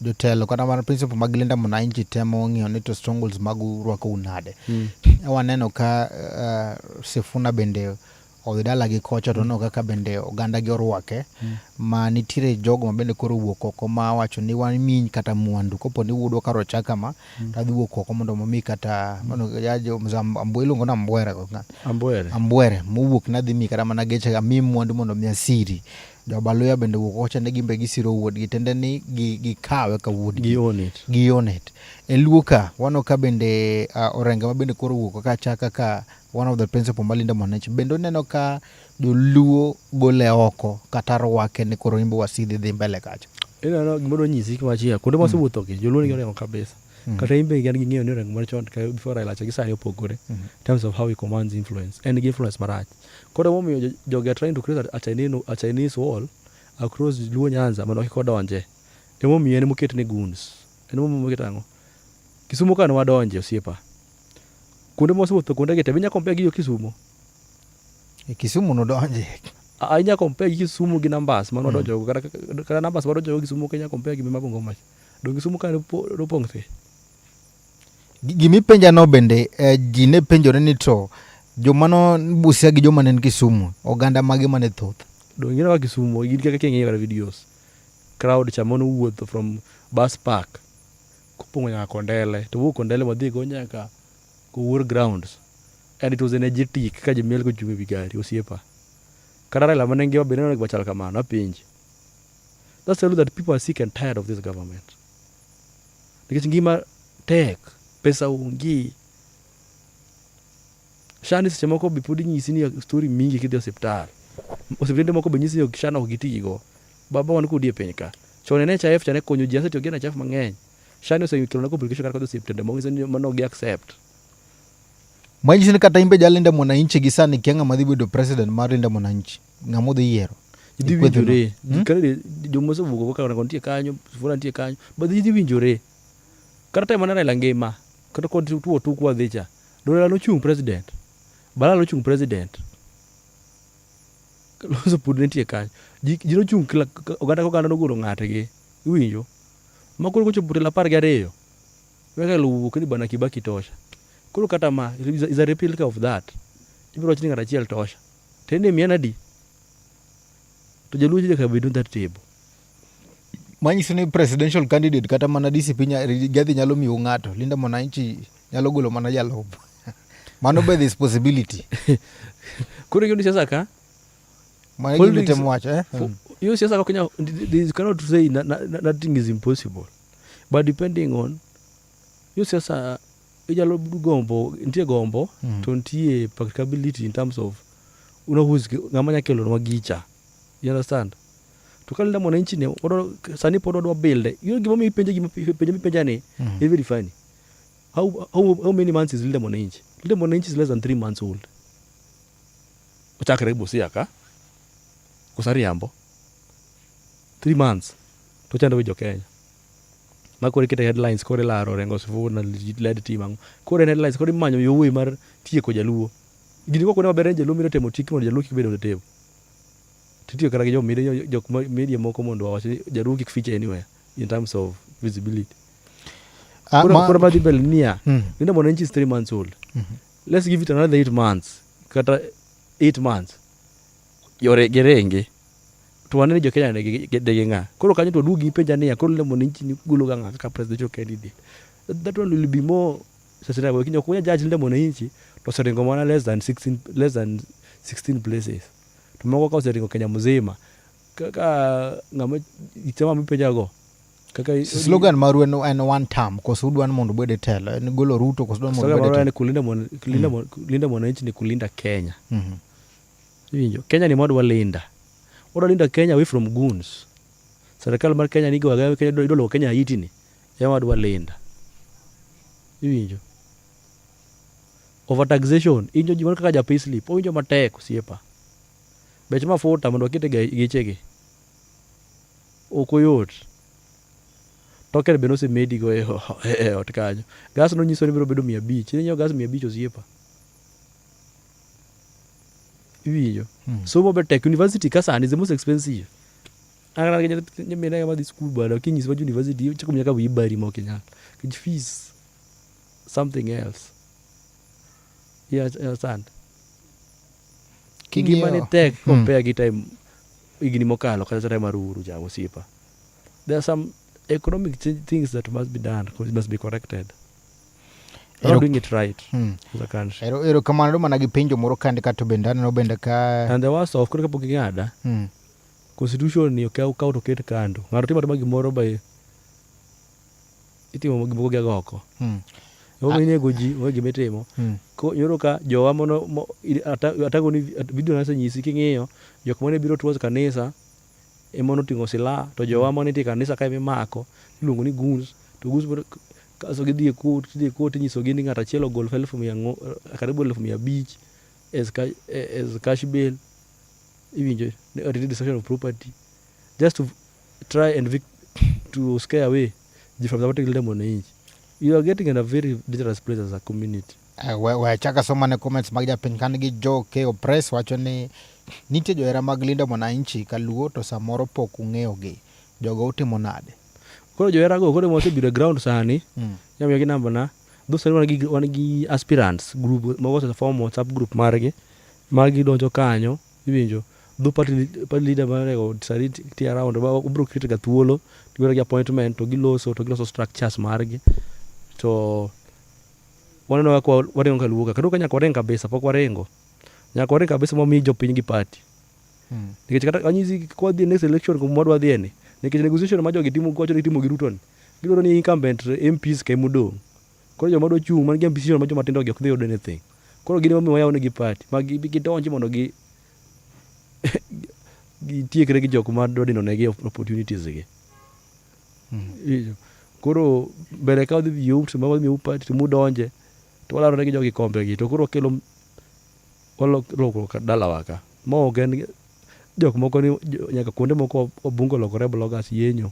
jotelo kata mana principal mag Linda Mwananchi temo ng'iyo ni to strongholds mag rwako unade. Waneno ka Sifuna bende odhi dala gi kocha to no kaka bende oganda gi orwake ma nitire jogo ma bende koro wuok oko ma wacho ni wan miny kata mwandu kopo ni wudo karo chaka ma tadhi wuok oko mondo momi kata mondo jajo Ambwere luongo na Ambwere mowuok na dhi mi kata mana geche ga mi mwandu mondo mi asiri. Jobaluya bende wuok ocha ne gimbe gisiro wuod gi tende ni gikawe ka wuod gi own it. Eluoka wano ka bende Orenga ma bende koro wuok ka chaka ka one of the principal Linda Mwananchi bende neno ka joluo gole oko kata rwake ni koro imbo wasidhi dhi mbele kacha. No gimoro nyisi kwa chia kuonde mosewuotho gi joluo ni orengo kabisa. Kata imbe gan gi ng'eyo ni orengo mar chon before Raila cha gisani opogore in terms of how he commands influence and influence marach. Koro momiyo jogi trying to create a Chinese wall across Luo Nyanza mondo kikodonje. Emomiyo en moket ne guns. En momiyo moket ang'o. Kisumo kan wadonje osiepa. Kuonde mosewuotho kuonde gi te binya compare gi Kisumo. Kisumu no donje. Ainya compare gi Kisumu gi Nambas mano donjo kata Nambas wado jo Kisumu Kenya compare gi Magongo mach. Do Kisumu kan ropong'e. Gimi penja no bende ji ne penjore ni to jomano Busia gi joma nen Kisumu oganda mage mane thoth. Do ngina wa Kisumu gin kaka keng'e kara videos. Crowd cha mono wuotho from bus park kupongo nyaka Kondele to wuok Kondele modhi go nyaka ku war grounds and it was energetic ka jimiel ko chumi bigari osiepa. Kata Raila manengi wabireno gi bachal kamano apinji. That's tell you that people are sick and tired of this government. Nikech ngima tek, pesa onge. Shani seche moko be podi nyisi ni story mingi kidhi osiptal. Osiptende moko be nyisi ni shana ok gitigo. Baba wan kudi e piny ka. Chon NHIF chane konyo ji asetiyo gi NHIF mang'eny. Shani osekelo na complication kar kodhi osiptende moko nyisi ni mano gi accept. Mwanyiso ni kata imbe Linda Mwananchi gi sani kia ng'ama dhi bedo president mar Linda Mwananchi. Ng'ama dhi yiero. Idhi winjore. Kare jomoso wugo ka ona nitie kanyo, Sifuna nitie kanyo. But idhi winjore. Kata time mana Raila ngima. Kata kod tuo kwa dhicha. Raila no chung president. Bala no chung president. Loso pud nitie kanyo. Ji no chung oganda no goro ng'ate gi. Iwinjo. Makoro kochopo tela 12. Weka luwu kini bana Kibaki tosha. Koro kata ma is a replica of that. Ibiro chini ngata chiel tosha. Tende miana di. To jaluo jide ka bedo that table. Mwanyiso ni presidential candidate kata mana DCP Rigathi nyalo miyo ng'ato. Linda Mwananchi nyalo golo mana jalob. Mano by this possibility. Koro yoni siasa ka? Mwananchi nitemwacha Yo siasa ka Kenya they cannot say nothing is impossible. But depending on yo siasa ijalo gombo ntie gombo to ntie practicability in terms of ng'amanya kelo no gicha. You understand? To kala Linda Mwananchi ne sani pod odwa build. You give me penja ni is very funny. How many months is Linda Mwananchi? Linda Mwananchi is less than 3 months old. Uchakre Busia ka? Kusariambo. 3 months. To chanda wejo Kenya. Makore kita headlines kore laro rengo Sifuna led team. Kore headlines kore manyo yowuoyi mar tieko jaluo. Gini ko ne maber jaluo miro temo tiki mondo jaluo kik bedo tebo. Titiyo kara gi jok media moko mondo wawachi jaluo kik feature anywhere in terms of visibility. Kora madhi bel niya. Linda Mwananchi is 3 months old. Let's give it another 8 months. Kata 8 months. Yore gerenge. to wanene jo Kenya ne ng'a. Koro kanyo to dugi penja niya, koro Linda Mwananchi ni golo ga ng'a kaka presidential candidate. That one will be more sustainable. Kinyo kunya judge Linda Mwananchi to seringo mana less than 16 places. To moko ka oseringo Kenya mzima. Kaka ng'ama itema mipenja go. Kaka slogan maru en one term koso udwan mondo bede telo en golo Ruto koso udwan mondo bede telo. Linda Mwananchi ni kulinda Kenya. Winjo, Kenya ni modwa linda. Odwa linda Kenya away from goons. Serikal mar Kenya nigo agawe Kenya idolo Kenya itini. Ema odwa linda. Winjo. Overtaxation, injo jimon kaka ja payslip, owinjo matek osiepa. Bech mafuta mondo wakete gechegi. Okoyot. Toker beno se medigo ot kanyo. Gas no nyiso ni biro bedo 500. Inyo gas 500 osiepa. Winjo. Somo be tech university kasa is the most expensive. Angana Kenya mena ma di school bado kinyis wa university chako nyaka wi bari mo Kenya. Kij fees something else. Yes, understand. Kingi mani tech compare gi time igini mokalo kata time maruru ja osiepa. There are some economic things that must be done, must be corrected. Not doing it right as a country. Ero kamano do managi penjo moro kande kato bendana no benda ka. And the worst of kutoka pokingada. Constitution ni okau to ket kando. Ngaro tima to gimoro by itimo gimoko ga goko. Omo ine goji o gimetimo. Ko yoro ka jowa mono atago ni video na senyisi kingiyo jok mane biro tuos kanisa e mono tingo sila to jowa mone ti kanisa ka mako iluongo ni goons to goons kaso gidhi court nyiso gi ni ng'ata achiel ogol 1,100 karibu 1,500 as cash bail. Even destruction of property just to try and to scare away from the Linda Mwananchi. You are getting in a very dangerous place as a community. We chaka soma ne comments mag japiny kan gi jo ke oppress wacho ni nitie johera mag Linda Mwananchi kaluo to samoro pok ung'eyo gi jogo utimo nade. Koro johera go koro mose biro ground sani nyamiyo gi namba na those wan gi aspirants group mogo se form WhatsApp group margi magi donjo kanyo iwinjo do party leader marego ti around ba ubro kit ga thuolo tiwera gi appointment to giloso structures margi to waneno kwa warengo kaluoka kado kanya korenga kabisa pok warengo nyaka warenga kabisa momi jopiny gi party nikech kata anyisi kwa the next election ko modwa dhieni nikech negotiation ma jogi timo gocho timo gi Ruto ni gidwaro ni incumbent MPs ke mudo koro joma do chung man gi ambition ma joma tindo gi ok dhi anything koro gini momi wayaw ne gi party ma gidonji mondo gi tiekre gi jok ma do dino ne gi opportunities gi koro bere ka dhi yum ma wadhi party to mudonje to walaro ne gi jogi kombe gi to koro kelo loko dala waka mo gen jok moko ni nyaka kuonde moko obungo lokore bloggers yenyo.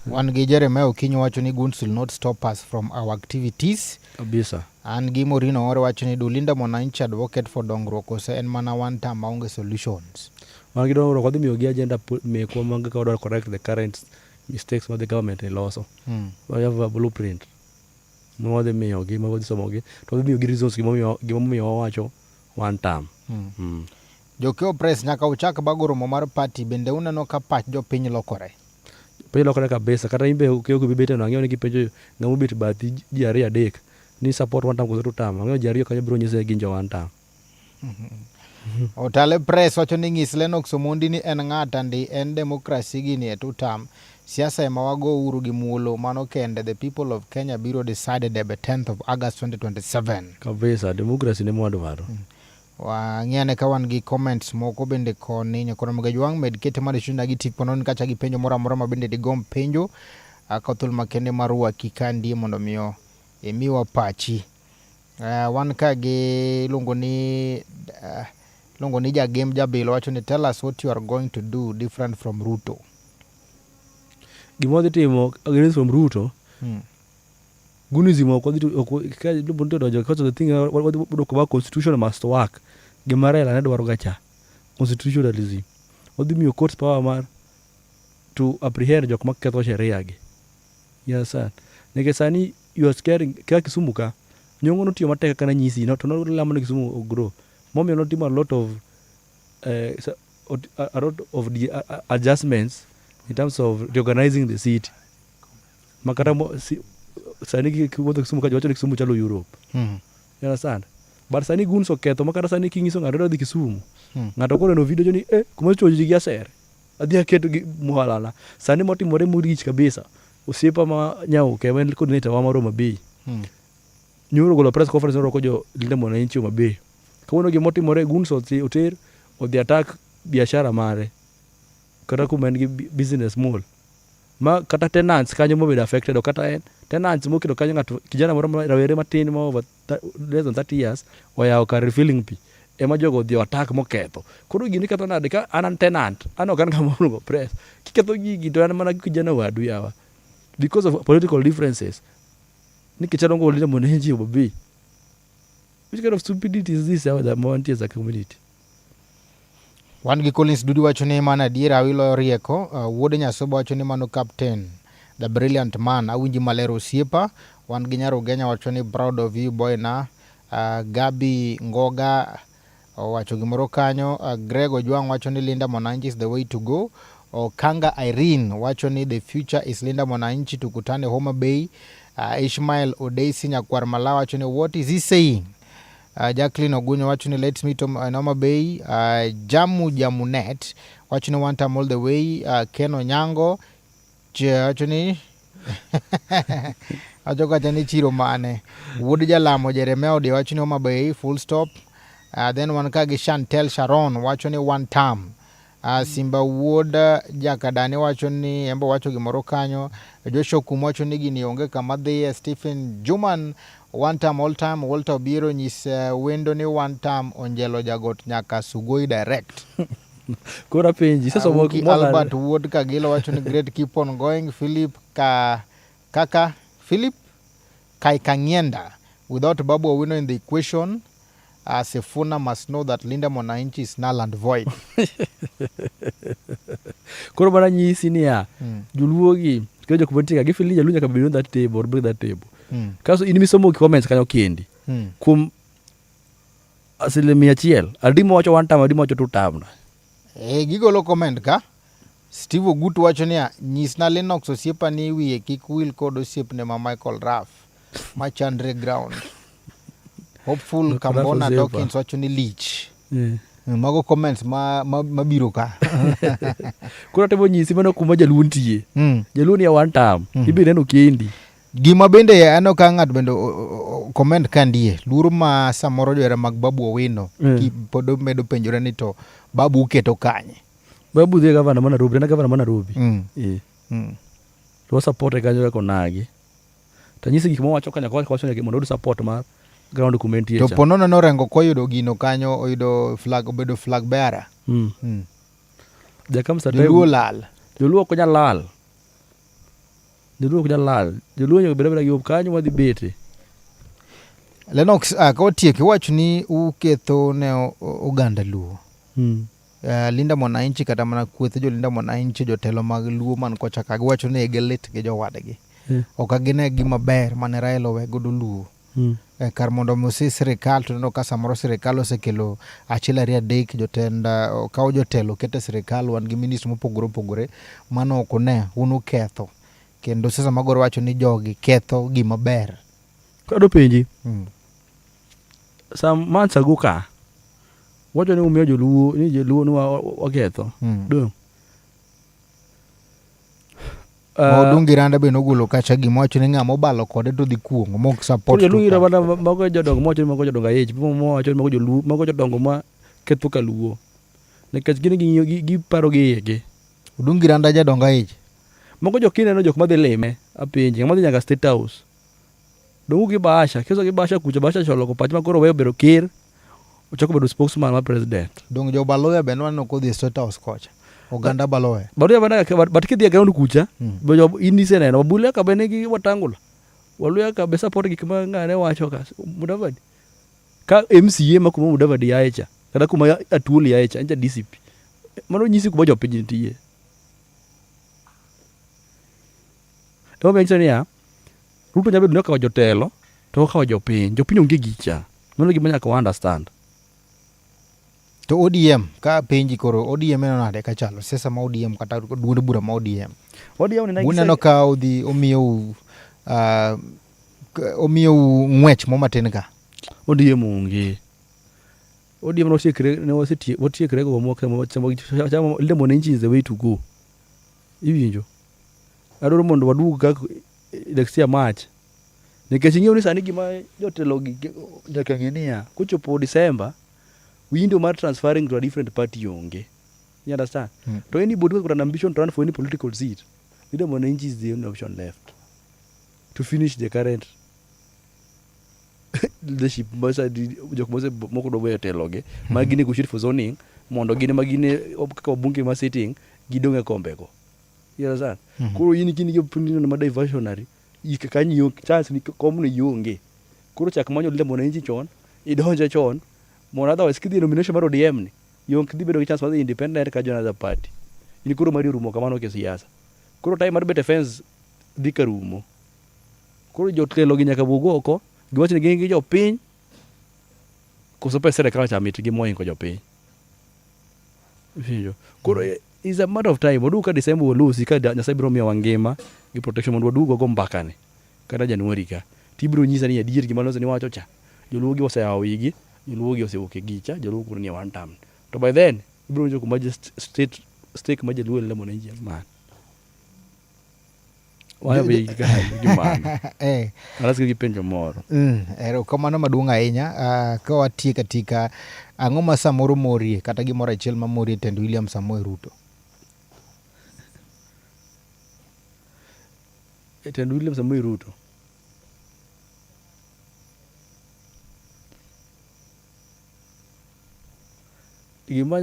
Wan gi Jeremiah Okinyi wacho ni goons will not stop us from our activities. Kabisa. An gi Morino ore wacho ni do Linda Mwananchi advocate for dongruok ose en mana one time maonge solutions. Wan gi dongruok wadhi miyo gi agenda mekwa manga ka wadwaro correct the current mistakes ma the government loso. We have a blueprint. Wadhi miyo gi wadhi somo gi to wadhi miyo gi reasons gimomiyo wawacho one time. Jokeo press nyaka uchak bagoromo mar party bende uneno ka pach jopiny lokore. Piny lokore kabisa kata imbe ukeo kubibete no ang'eyo ni kipenjo ng'amo bet bathi ji 2-3 ni support one time koso two time ang'eyo ji 2 kanyo biro nyise ginjo one time. Otale press wacho ni ng'is Lennox Omondi ni en ng'ata ndi en demokrasi gini e two time siasa ema wago uru gi mulo mano kende the people of Kenya biro decided by 10th of August 2027. Kabisa demokrasi ne mwadwaro. Ng'iane ka wan gi comments moko bende koni nyakoro mga jwang med kete mar shunda gi tipo non kacha gi penjo moro amora ma bende digom penjo akathul makende marwa kikandi mondo miyo emiwa pachi. Wan ka gi lungo ni ja game jabilo wacho ni tell us what you are going to do different from Ruto. Gimodhi timo against from Ruto. Gunism of the thing what constitution must work. Gemarela nedwaro gacha constitutionalism. Odhi miyo court power mar to apprehend jok ma ketho sheria gi. Yes sir. Nikech sani you are scaring ka Kisumu ka nyongo no tiyo matek kana nyisi no to no lamo ne Kisumu ogro. Momiyo no timo a lot of a lot of the adjustments in terms of reorganizing the city. Makata sani kiwuotho Kisumu ka wacho ni Kisumu chalo Europe. You understand? But sani guns oketho makata sani kingiso ng'ato dhi Kisumu. Ng'ato koro no video joni kuma choji gi aser. Adhi aketo gi muhalala. Sani motimore murich kabisa. Osiepa ma Nyauke wen coordinator wa Homa Bay. Nyoro golo press conference ro ko jo Linda Mwananchi Homa Bay. Kawuono gi motimore guns oter odhi attack biashara mare. Kata kuma en gi business mall. Ma kata tenants kanyo mobedo affected o kata tenants mokedo kanyo ng'ato kijana moro rawere matin ma over less than 30 years oyawo kar refilling pi ema jogo odhi attack moketho. Koro gini ketho nade ka an tenant an ok an ng'ama go press kiketho gigi to an mana kijana wadu yawa because of political differences nikech adongo Linda Mwananchi Homa Bay. Which kind of stupidity is this that Mwananchi as a community? Wan gi Collins Dudi wacho ni mana adiera awilo rieko, wuode Nyasobo wacho ni mano captain, the brilliant man, awinji malero osiepa. Wan gi Nyaro Genya wacho ni proud of you boy na. Gabi Ngoga wacho gimoro kanyo. Greg Ojwang wacho ni Linda Mwananchi is the way to go. Kanga Irene wacho ni the future is Linda Mwananchi, tukutane Homa Bay. Ishmael Odeisi Nyakwar Malawa wacho ni what is he saying? Jacqueline Ogunyo wacho ni let's meet Homa Bay. Jamunet wacho ni one time all the way. Ken Onyango wacho ni wacho ni chiro mane. Wood Jalamo Jeremia Ode wacho ni Homa Bay full stop. Then wankagi Chantel Sharon wacho ni one time. Simba Wood Jakadane wacho ni embo wacho gimoro kanyo. Joshua Kumo wacho ni gini onge kama dhiye. Stephen Juman one time all time. Walter Obiro nyis wendo ni one time Onjelo Jagot nyaka Sugoi direct. Kora penji sasa Albert Wood Kagilo wacho ni great, keep on going. Philip Philip Kaikangienda without Babu Owino in the equation. Sefuna must know that Linda Mwananchi is null and void. Koro bana nyisi ni ya juluogi kejo kubentika gifili jalunya ka beyond that table or break that table. Kaso inimi somo comments kanyo kendi. Kum 100 adimo wacho one time adimo wacho two time na. Gigolo comment ka Steve Ogutu wacho ni nyisna Lennox osiepa ni wiye kik wil kod osiep ne ma Michael Raff machandre ground. Hopeful Kambona Dawkins wacho ni lich. Mago comments mabiro ka. Kura tebo nyisi mano kuma jaluon tiye. Jaluon ya one time. Ibi neno kendi. Gima bende ano ka ng'at bende comment kandie. Luro ma samoro jore mag Babu Owino. Ki podo medo penjore ni to Babu uketo kanye. Babu dhe gavana mana Nairobi. Na gavana mana Nairobi. To support kanyo ko nagi. Tanyisi gik mo wacho kanya kwa wacho mondo support mar ground document to ponono no rengo koyudo gino kanyo oyudo flag obedo flag bearer. Jakam sa Joluo lal. Joluo ko nyalal. Joluo nyo bedo gi kanyo wadhi bete. Lennox ko tieki wacho ni uketho ne oganda Luo. Linda Mwananchi kata mana kwetho jo Linda Mwananchi jotelo mag Luo man kocha ka giwacho ni gelit gi jowadgi. Ok agine gima ber mane Raila owegodo Luo. Kar mondo mosi sirikal to no ka samoro sirikal osekelo achiel ariyo adek jotenda kawo jotelo kete sirikal wan gi minister mopogore mano ok ne unu ketho kendo sasa magoro wacho ni jogi ketho gima ber. Kado penji some months ago ka wacho ni umiyo Joluo ni Joluo no waketho do Odungi Randa be nogulo kacha gima wacho ni ng'ama obalo kode to dhi kuongo mok support to Joluo bana mago jodongo mocho mago jodongo ayech mo wacho mago Joluo mago jodongo ma ketho ka Luo nikech gin gi paro gi yege. Odungi Randa jadongo ayech mago jokine no jok madhi lime apinji madhi nyaka State House dongu gi Basha keso gi Basha kucho Basha cholo ko pach makoro weyo bedo kir ochako bedo spokesman ma president. Dong jo Baloya be no ko dhi State House kocha oganda Baloya baru bana but kidhi ground kucha bojo inise neno Wabula ka bene gi Watangula Waluya ka be support gik ma ngane wacho ka Mudavadi ka MCA makuma Mudavadi yaecha kada kuma Atuli yaecha anja DCP mano nyisi kuma jo piny tiye. To benso niya Ruto nyabedo ni kawo jotelo to kawo jopiny onge gicha mano gima nyaka understand. To ODM ka penji koro ODM eno nade ka chalo siasa ma ODM kata duond bura ma ODM uneno ka odhi omiyo ng'wech mo matin ka ODM onge ODM watiekre go chamo lemo ne is the way to go iwinjo adwaro mondo wadug ka next year March nikech ing'eyo ni sani gima jotelo gi nyaka ng'e niya kochopo December window mar transferring to a different party onge. You understand? To anybody who's got an ambition to run for any political seat, Leader Mwananchi is the only option left to finish the current leadership. Moko do weyo telo ge magi negotiate for zoning mondo gine magine kaka bunge ma sitting gidonge kombego. You understand? Koro yini kini ge pundi na diversionary kanyi yo chance ni komune yonge. Koro chak manyo Leader Mwananchi chon idonja chon mondo otherwise kidhi nomination mar ODM ni yung kidhi bedo gi chance mar independent ka join other party ini koro mari rumo kamano ke siasa koro time mar bet defense dhi ka rumo koro jotelo gi nyaka bugo oko giwacho ni gin gi jopiny koso pesa serikal chamit gi moingo jopiny vijo koro is a matter of time odu ka December olusi ka Nyasaye biro miyo wangima gi protection mondo wadugo go mbakane kada January ka tibiro nyisa ni adier gima loso ni wacho cha joluo gi oseyawo wigi joluo gi osewuok e gicha joluo kuro ni one time to by then ibiro winjo kuma stake ma jaluo Leader Mwananchi man waya be gimana alas gi penjo moro ero kamano maduong' ahinya ka watie katika ang'o ma samoro morie kata gimoro achiel ma morie tend William Samoei Ruto tend William Samoei Ruto gima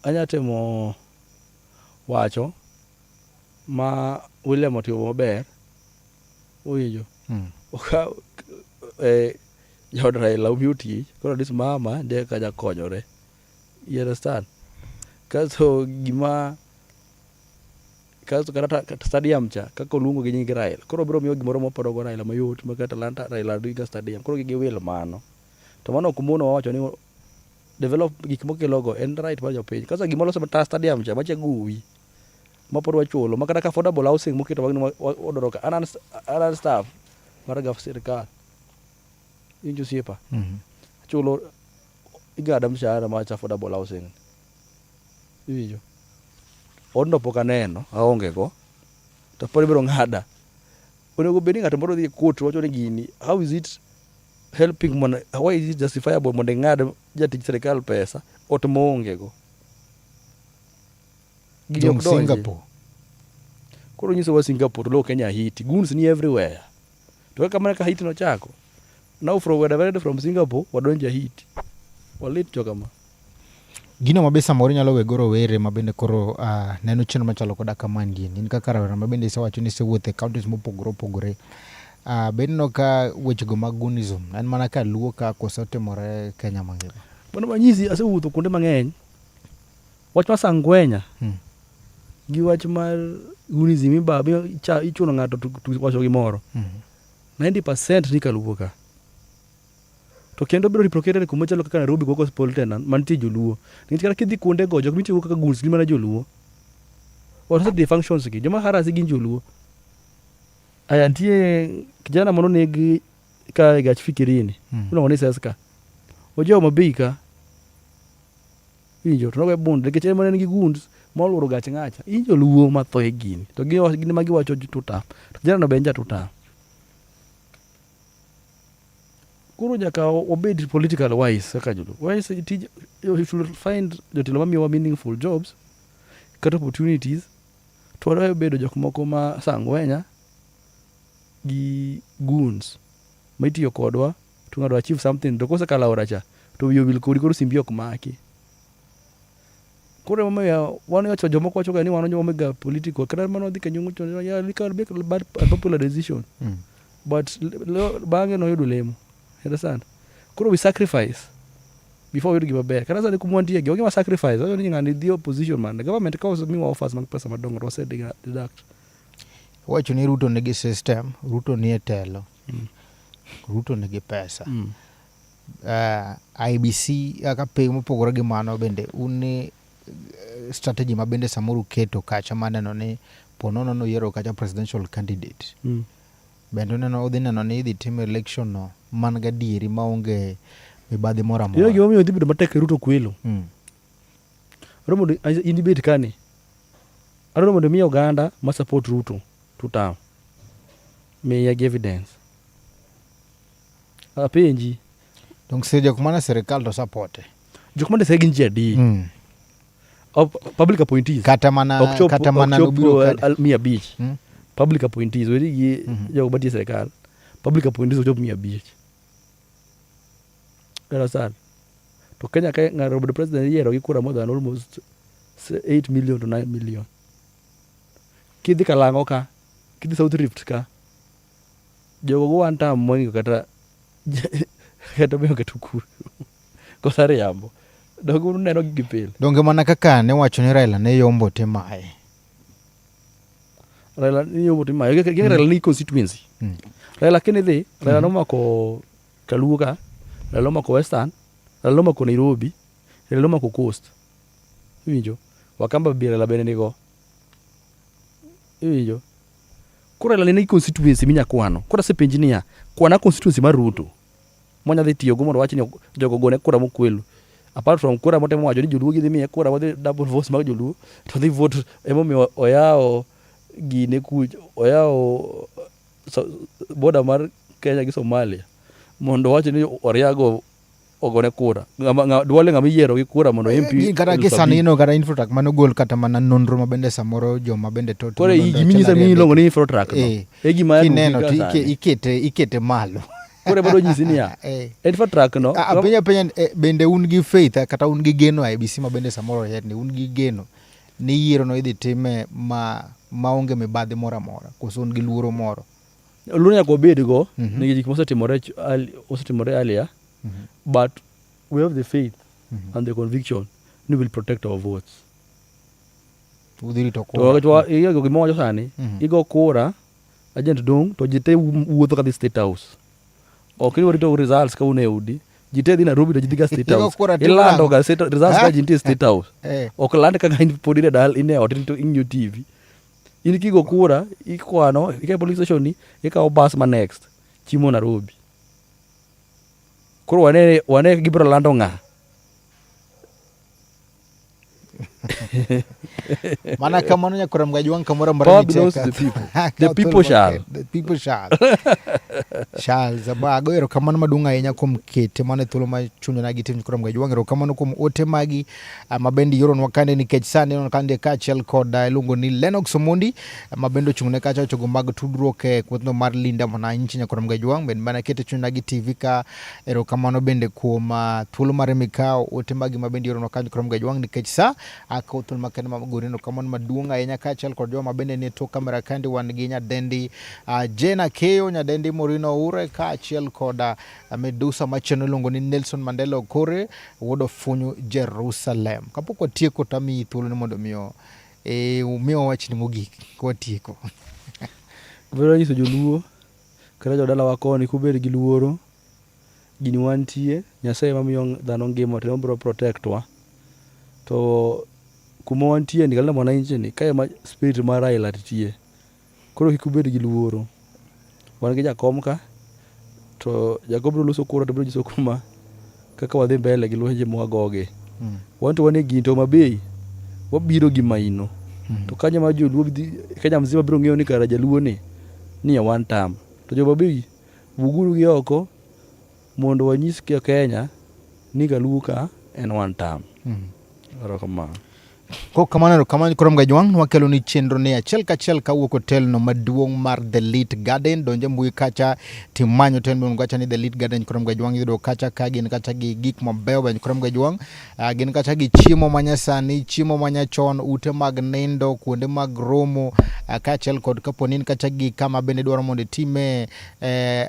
anyatemo wacho ma William otimo maber owijo oka jod Raila omiyo tich koro dis mama de ka jakonyore you understand kaso gima kaso kata stadium cha kaka oluongo gi nying Raila koro biro miyo gimoro mopodogo Raila mayot ma kata Atlanta Raila Odinga stadium koro gi wil mano to mano kumuno wacho ni develop gik mokelogo en right mar jopiny kasa gima loso mata stadium cha macha guwi mapod wachulo makata ka affordable housing moketo wagni odoro ka anan staff mar gaf sirkal injo siepa chulo igada mshahara ma affordable housing iwinjo odno pok aneno aonge go to pod biro ng'ada onego bed ni ng'ato moro dhi court wacho ni gini how is it helping why is it justifiable mondo ng'ad jatich sirkal pesa ot moonge go Jong Singapore koro nyiso wa Singapore lo Kenya hiti goons ni everywhere to kaka mana ka hiti no chako now from where from Singapore wadonja hiti walit to kama gino mabe samoro nyalo wegoro were mabende koro neno chenro machalo koda kamandi in kaka rawera mabende isewacho ni sewuothe counties mopogore opogore bedno ka wechego mag goonism en mana ka luo ka kosetimore Kenya mangima bano manyisi asewuotho kuonde mang'eny wach ma Sangwenya gi wach mar goonism ichuno ng'ato wacho gimoro 90% ni kaluo ka to kendo biro replicated kuma chalo kaka Nairobi Cosmopolitan mantie joluo nikech kata kidhi kuonde go jok mitiyo kaka goons gimana joluo what are the functions gi joma harasi gin joluo aya ntie kijana moro negi ka gach fikirini unaona ni seska ojo mabika injo to nowe bund nikech en nigi goons moluoro gach ng'acha injo luo matho e gini to gin magi wacho tuta to kijana no benja tuta kuro jaka obed political wise kaka julu wise you should find jotelo mamiyo meaningful jobs kata opportunities to wadayo bedo jok moko ma Sangwenya gi goons ma itiyo kodwa to ng'ado achieve something to kose kala oracha to wiyo wil kodi koro simbi ok maki koro mamiyo wano yacho jomoko wacho ni wano jomega political kata mano dhi kanyungu to ya likal be bad popular decision but bange no yudo lemo understand koro we sacrifice before we give a bear kana sani kumwantie gi ogima sacrifice ayo ni ng'ani the opposition man the government cause me offers mag pesa madongo to said deduct wacho ni Ruto nigi system Ruto ni etelo Ruto nigi pesa IBC ka penjo mopogore gi mano bende un strategy ma bende samoro keto kacha maneno ni ponono no yiero kacha presidential candidate bende neno udhi neno ni idhi tim election no man ga dieri maonge mibadhi moro amora. Gima omiyo dhi bedo matek Ruto kwelo. Romo in dibet kani. Adwaro mondo mi oganda ma support Ruto to town. Miya gi evidence. Apenji. Donc se jok mana serikal to support. Jok mana se gin ji adi. Public appointees. Kata mana nobiro 100. Public appointees weri gi jok matie serikal. Public appointees ochopo 100. Understand? To Kenya ka ng'aro bedo president yiero gi kura more than almost 8 million to 9 million. Kidhi Kalango ka, kidhi South Rift ka, jogo go one time moingo kata miyo kata kura. Kosare yambo. Dogo neno gi pile. Donge mana kaka ne wacho ni Raila ne yombo temae. Raila ni yombo temae. Raila ni constituency. Raila Kennedy, Raila nomako Kaluo ka, Raila nomako Western, Raila nomako Nairobi, Raila nomako Coast. Iwinjo? Wakamba bi Raila bende nigo. Iwinjo? Kura Raila ni constituency minya kwano. Kura sepenji niya, kwana constituency mar Ruto. Monya dhi tiyo go mondo wach ni jogo gone kura mokwelo. Apart from kura motemo wacho ni joluo gi dhi miye kura wadhi double votes mag joluo, to dhi vote emomiyo oyao gine kuch, oyao border mar Kenya gi Somalia mondo wacho ni Oriago ogone kura. Duole ng'ama yiero gi kura mondo MP. Kata kisani ino kata Infotrack manogol kata mana nonro mabende samoro joma bende to. Kore giminyisa mi ilongo ni Infotrack no. Gima kineno ikete malo. Kore bado nyisi niya. Infotrack no. Penya bende un gi faith kata un gi geno IBC mabende samoro yet ni un gi geno ni yiero no idhi time maonge mibadhi moro amora koso un gi luoro moro. Luoro nyaka obed go nikech gik mosetimore earlier. But we have the faith and the conviction we will protect our votes. Udhiri to kura. To iyo gimojo sani, igo kura, agent dong, to jite wuotho kadhi State House. Ok ni warito results ka une udi, jite dhi Nairobi to jidhi ga State House. Ilando ga results ka jintie State House. Ok land ka ng'any pod ine dal ine ot to ing'yo TV. In kigo kura, ikwano, ikae police station ni, ikawo bus ma next, chimo Nairobi. Kuro wane gibro lando ng'a. Mana kamano nyakora Mgajwang' kamoro mbara micheka. The people shall. The people shall. Shall zabago ero kamano madunga ahinya kuom kete mane thuolo ma chunya na gitim nyakora Mgajwang', ero kamano kuom ote magi mabendi yoro wakande nikech sani wakande kaachiel kod iluongo ni Lennox Omondi mabendo chung'ne kacha chogo mag tudruok e kwethno mar Linda Mwananchi nyakora Mgajwang', bende mana kete chunya gi TV ka, ero kamano bende kuom thuolo mar mikao ote magi mabendi yoro wakande nyakora Mgajwang' nikech sa akautul makene magorino kamano maduong' ahinya kaachiel kod joma bende ne tok kamera kandi wan gi nyadendi Jena Keyo, nyadendi Morino Ure kaachiel kod Medusa macheno iluongo ni Nelson Mandela Okore wuod Ofunyu Jerusalem. Kapok watieko tami thuolo ni mondo miyo wachni mogik kwatieko. Vero nyiso joluo kata jodala wakoni kubed gi luoro, gini wantie, Nyasaye mamiyo dhano ngima to obiro protectwa. To kuma wantie ni Linda Mwananchi ni kae ma spirit mar Raila tie. Koro kik ubed gi luoro. Wan gi jakom ka, to jakom biro loso kura to biro nyiso kuma kaka wadhi mbele gi lwenje mwagoge. Wanto wane ginto mabei, wabiro gi maino. To kanya ma joluo Kenya mzima biro ng'eyo ni kara jaluo ni ya one time. To jo mabei buguru gi oko mondo wanyis ki Kenya ni Kaluo ka en one time. Kamano. Kamano nyakora Mgajwang' wakelo ni chenro ne achiel kachiel kawuok hotel no maduong' mar The Lit Garden. Donje mbui kacha timanyo ten mbui kacha ni The Lit Garden nyakora Mgajwang' yudo kacha ka gin kacha gi gik mabeyo nyakora Mgajwang'. Gin kacha gi chiemo manyasani, chiemo manyachon, ute mag nindo, kuonde mag romo kaachiel kod kaponin kacha gi kama bende dwaro mondo time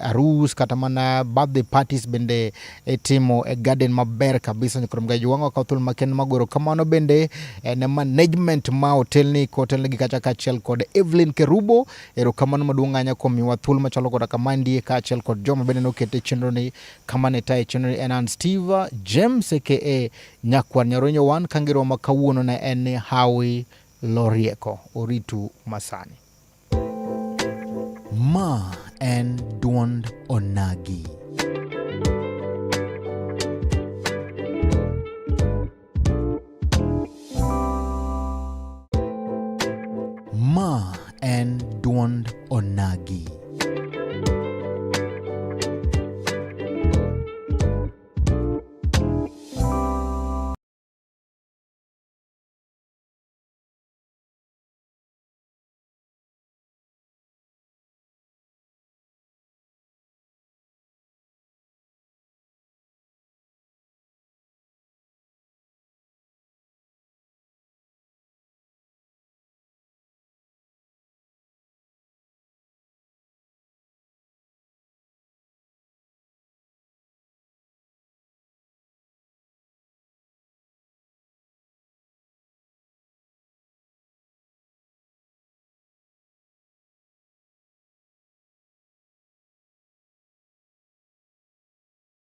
arus kata mana birthday parties bende timo garden maber kabisa nyakora Mgajwang'. Wakautul maken magoro kamano bende ne management ma hotel ni gi kacha kachiel kod Evelyn Kerubo. Erokamano maduong' ahinya kuom miwa thuolo machalo koda kama ndie kachiel kod joma bende nokete chenro ni kama ne tae chenro ni en Steve James aka Nyakwar Nyaronyo wan kangiro ma kawuono ne en Hawi Lorieko. Oritu masani. Ma en duond onagi.